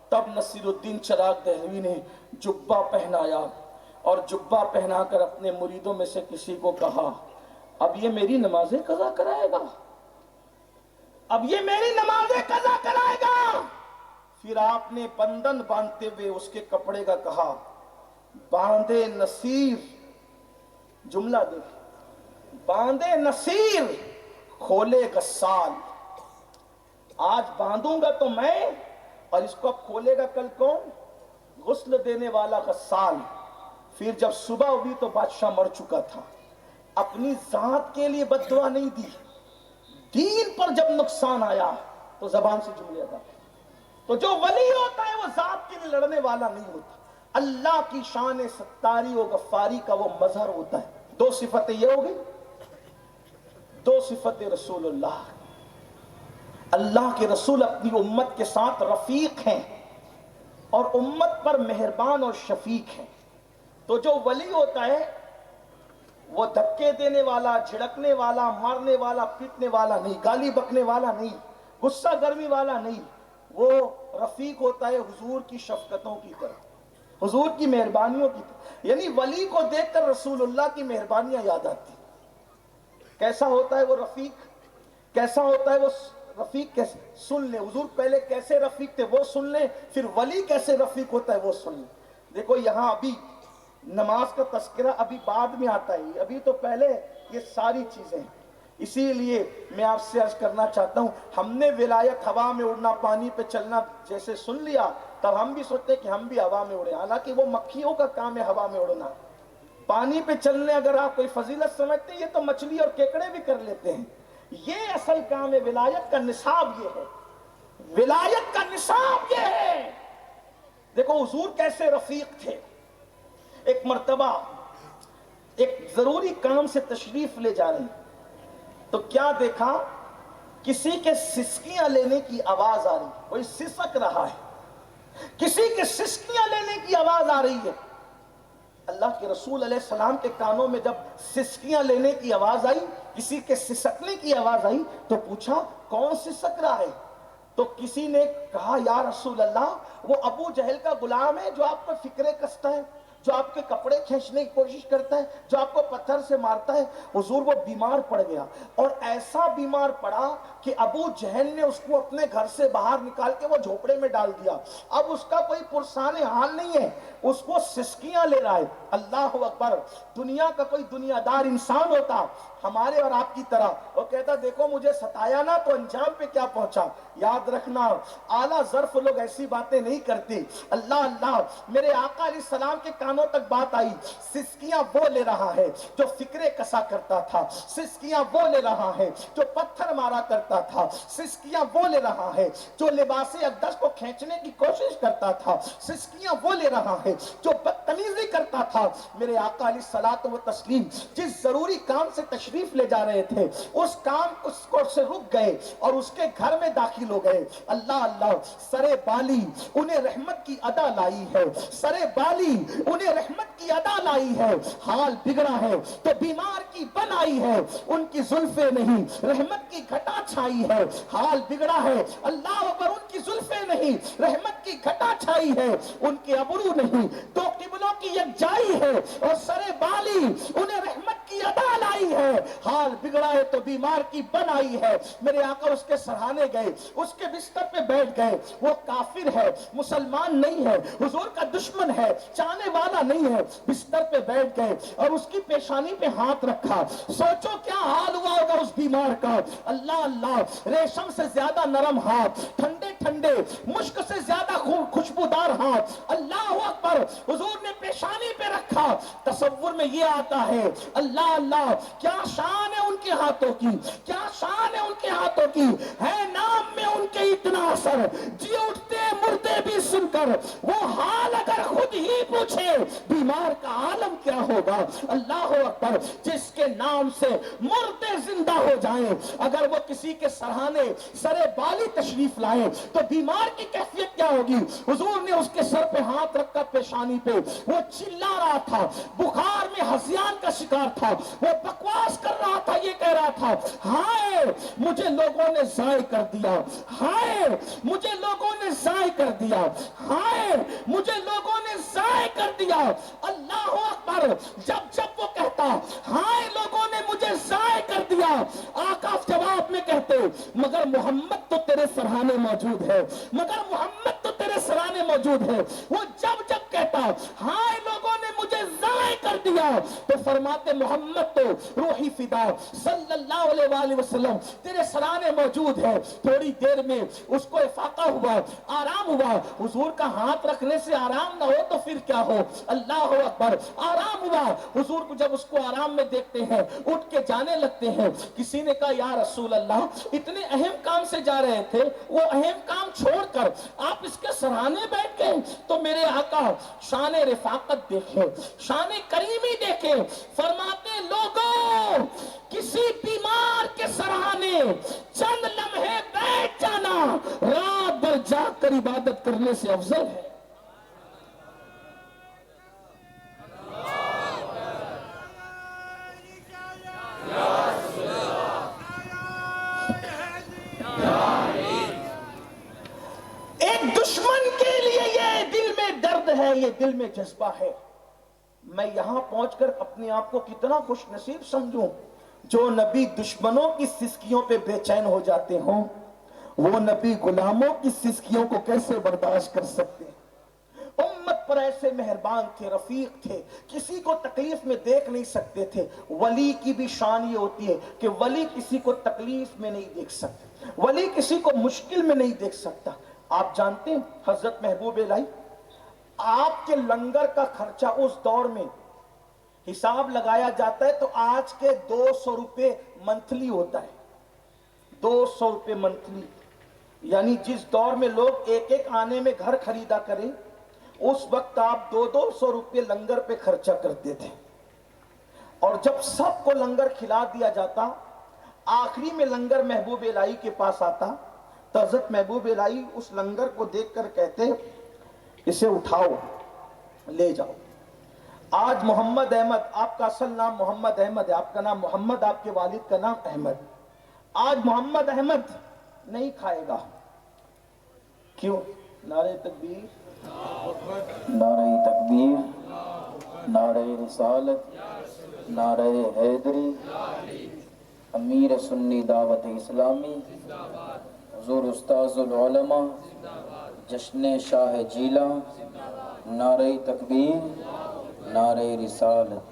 تب نصیر الدین چراغ دہلوی نے جبہ پہنایا اور جبہ پہنا کر اپنے مریدوں میں سے کسی کو کہا اب یہ میری نمازیں قضا کرائے گا، اب یہ میری نمازیں قضا کرائے گا. پھر آپ نے بندن باندھتے ہوئے اس کے کپڑے کا کہا باندھے نصیر، جملہ دیکھ، باندھے نصیر کھولے غسال. آج باندھوں گا تو میں، اور اس کو اب کھولے گا کل کون؟ غسل دینے والا غسال. پھر جب صبح ہوئی تو بادشاہ مر چکا تھا. اپنی ذات کے لیے بد دعا نہیں دی، دین پر جب نقصان آیا تو زبان سے جملے ادا. تو جو ولی ہوتا ہے وہ ذات کے لیے لڑنے والا نہیں ہوتا، اللہ کی شان ستاری و غفاری کا وہ مظہر ہوتا ہے. دو صفتیں یہ ہو گئی، دو صفتیں رسول اللہ. اللہ کے رسول اپنی امت کے ساتھ رفیق ہیں اور امت پر مہربان اور شفیق ہیں. تو جو ولی ہوتا ہے وہ دھکے دینے والا، جھڑکنے والا، مارنے والا، پیٹنے والا نہیں، گالی بکنے والا نہیں، غصہ گرمی والا نہیں. وہ رفیق ہوتا ہے حضور کی شفقتوں کی طرح، حضور کی مہربانیوں کی طرح. یعنی ولی کو دیکھ کر رسول اللہ کی مہربانیاں یاد آتی. کیسا ہوتا ہے وہ رفیق، کیسا ہوتا ہے وہ رفیق؟ کیسے؟ سن لیں حضور پہلے کیسے رفیق تھے وہ سن لیں، پھر ولی کیسے رفیق ہوتا ہے وہ سن لیں. دیکھو یہاں ابھی نماز کا تذکرہ ابھی بعد میں آتا ہے، ابھی تو پہلے یہ ساری چیزیں ہیں. اسی لیے میں آپ سے عرض کرنا چاہتا ہوں، ہم نے ولایت ہوا میں اڑنا، پانی پہ چلنا جیسے سن لیا، تب ہم بھی سوچتے کہ ہم بھی ہوا میں اڑیں. حالانکہ وہ مکھیوں کا کام ہے ہوا میں اڑنا. پانی پہ چلنے اگر آپ کوئی فضیلت سمجھتے ہیں، یہ تو مچھلی اور کیکڑے بھی کر لیتے ہیں. یہ اصل کام ہے. ولایت کا نصاب یہ ہے، ولایت کا نصاب یہ ہے. دیکھو حضور کیسے رفیق تھے. ایک مرتبہ ایک ضروری کام سے تشریف لے جا رہے ہیں تو کیا دیکھا، کسی کے سسکیاں لینے کی آواز آ رہی، کوئی سسک رہا ہے، کسی کے سسکیاں لینے کی آواز آ رہی ہے. اللہ کے رسول علیہ السلام کے کانوں میں جب سسکیاں لینے کی آواز آئی، کسی کے سسکنے کی آواز آئی تو پوچھا کون سسک رہا ہے؟ تو کسی نے کہا یا رسول اللہ وہ ابو جہل کا غلام ہے جو آپ کو فکرے کستا ہے، جو آپ کے کپڑے کھینچنے کی کوشش کرتا ہے، جو آپ کو پتھر سے مارتا ہے. حضور وہ بیمار پڑ گیا اور ایسا بیمار پڑا کہ ابو جہل نے اس کو اپنے گھر سے باہر نکال کے وہ جھوپڑے میں ڈال دیا. اب اس کا کوئی پرسان حال نہیں ہے، اس کو سسکیاں لے رہا ہے. اللہ اکبر. دنیا کا کوئی دنیا دار انسان ہوتا ہمارے اور آپ کی طرح، وہ کہتا دیکھو مجھے ستایا نا تو انجام پہ کیا پہنچا. یاد رکھنا اعلیٰ ظرف لوگ ایسی باتیں نہیں کرتے. اللہ اللہ. میرے آقا علیہ السلام کے کان کانوں تک بات آئی، سسکیاں وہ لے رہا ہے جو فکرے کسا کرتا تھا، سسکیاں وہ لے رہا ہے جو پتھر مارا کرتا تھا، سسکیاں وہ لے رہا ہے جو لباس اقدس کو کھینچنے کی کوشش کرتا تھا، سسکیاں وہ لے رہا ہے جو بدتمیزی کرتا تھا۔ میرے آقا علیہ الصلوۃ والتسلیم جس ضروری کام سے تشریف لے جا رہے تھے، اس کام کو سے رک گئے اور اس کے گھر میں داخل ہو گئے۔ اللہ اللہ، سرے بالی انہیں رحمت کی ادا لائی ہے، سرے بالی انہیں رحمت کی ادا لائی ہے، حال بگڑا ہے تو بیمار کی بن آئی ہے، ان کی زلفیں نہیں رحمت کی گھٹا چھائی ہے، حال بگڑا ہے اللہ اکبر، ان کی زلفیں نہیں رحمت کی گھٹا چھائی ہے، ان کے ابرو نہیں دو قبلوں کی یکجائی ہے، اور سرے بالی انہیں رحمت کی ادا لائی ہے، حال بگڑا ہے تو بیمار کی بن آئی ہے۔ میرے آقا اس کے سرہانے گئے، اس کے بستر پہ بیٹھ گئے، وہ کافر ہے، مسلمان نہیں ہے، حضور کا دشمن ہے، چاہنے والا نہیں ہے، بستر پہ بیٹھ گئے اور اس کی پیشانی پہ ہاتھ رکھا۔ سوچو کیا حال ہوا ہوگا اس بیمار کا، اللہ اللہ، ریشم سے زیادہ نرم ہاتھ، ٹھنڈے ٹھنڈے، مشک سے زیادہ خوشبودار ہاتھ، اللہ اکبر، حضور نے پیشانی پہ رکھا۔ تصور میں یہ آتا ہے اللہ اللہ، کیا شان ہے ان کے ہاتھوں کی، کیا شان ہے ان کے ہاتھوں کی، ہے نام میں ان کے اتنا اثر، جی اٹھتے مردے بھی سن کر وہ حال اگر خود ہی پوچھے بیمار کا عالم کیا ہوگا۔ اللہ اکبر، جس کے نام سے مردے زندہ ہو جائیں، اگر وہ کسی کے سرہانے سرے بالی تشریف لائیں تو بیمار کی کیفیت کیا ہوگی۔ حضور نے اس کے سر پہ ہاتھ رکھ کر پیشانی پہ، وہ چلا رہا تھا، بخار میں ہذیان کا شکار تھا، وہ بکواس کر رہا تھا، یہ کہہ رہا تھا، ہائے مجھے لوگوں نے ضائع کر دیا، ہائے مجھے لوگوں نے ضائع کر دیا، ہائے مجھے لوگوں نے ضائع کر دیا۔ اللہ اکبر، جب وہ کہتا ہائے لوگوں نے مجھے ضائع کر دیا، آقا جواب میں کہتے مگر محمد تو تیرے سرہانے موجود ہے، مگر محمد تو تیرے سرہانے موجود ہے۔ وہ جب کہتا ہائے لوگوں نے مجھے ضائع کر دیا، تو فرماتے محمد تو روحی فدا صلی اللہ علیہ وآلہ وسلم تیرے سرانے موجود ہے۔ تھوڑی دیر میں اس کو افاقہ ہوا، آرام ہوا۔ حضور کا ہاتھ رکھنے سے آرام نہ ہو تو پھر کیا ہو، اللہ اکبر، آرام ہوا۔ حضور کو جب اس کو آرام میں دیکھتے ہیں، اٹھ کے جانے لگتے ہیں۔ کسی نے کہا یا رسول اللہ، اتنے اہم کام سے جا رہے تھے، وہ اہم کام چھوڑ کر آپ اس کے سرانے بیٹھ گئے۔ تو میرے آقا شان رفاقت دیکھیں، شان کریمی دیکھیں، فرماتے لوگوں کسی بیمار کے سرہانے چند لمحے بیٹھ جانا رات بھر جاگ کر عبادت کرنے سے افضل ہے۔ ایک دشمن کے لیے یہ دل میں درد ہے، یہ دل میں جذبہ ہے۔ میں یہاں پہنچ کر اپنے آپ کو کتنا خوش نصیب سمجھوں، جو نبی دشمنوں کی سسکیوں پہ بے چین ہو جاتے ہوں، وہ نبی غلاموں کی سسکیوں کو کیسے برداشت کر سکتے ہیں۔ امت پر ایسے مہربان تھے، رفیق تھے، کسی کو تکلیف میں دیکھ نہیں سکتے تھے۔ ولی کی بھی شان یہ ہوتی ہے کہ ولی کسی کو تکلیف میں نہیں دیکھ سکتا، ولی کسی کو مشکل میں نہیں دیکھ سکتا۔ آپ جانتے ہیں حضرت محبوب الہی، آپ کے لنگر کا خرچہ اس دور میں حساب لگایا جاتا ہے تو آج کے 200 روپے منتھلی ہوتا ہے، 200 روپے منتھلی، یعنی جس دور میں لوگ ایک ایک آنے میں گھر خریدا کریں، اس وقت آپ 200 روپے لنگر پہ خرچہ کرتے تھے۔ اور جب سب کو لنگر کھلا دیا جاتا، آخری میں لنگر محبوب الہی کے پاس آتا، تو حضرت محبوب الہی اس لنگر کو دیکھ کر کہتے اسے اٹھاؤ لے جاؤ۔ آج محمد احمد، آپ کا اصل نام محمد احمد ہے، آپ کا نام محمد، آپ کے والد کا نام احمد، آج محمد احمد نہیں کھائے گا۔ کیوں؟ نعرہ تکبیر، نعرہ تکبیر، نعرہ رسالت، نعرہ حیدری، امیر سنی دعوت اسلامی، حضور استاذ العلماء، جشن شاہ جیلہ، نعرہ تکبیر، نعرہ رسالت۔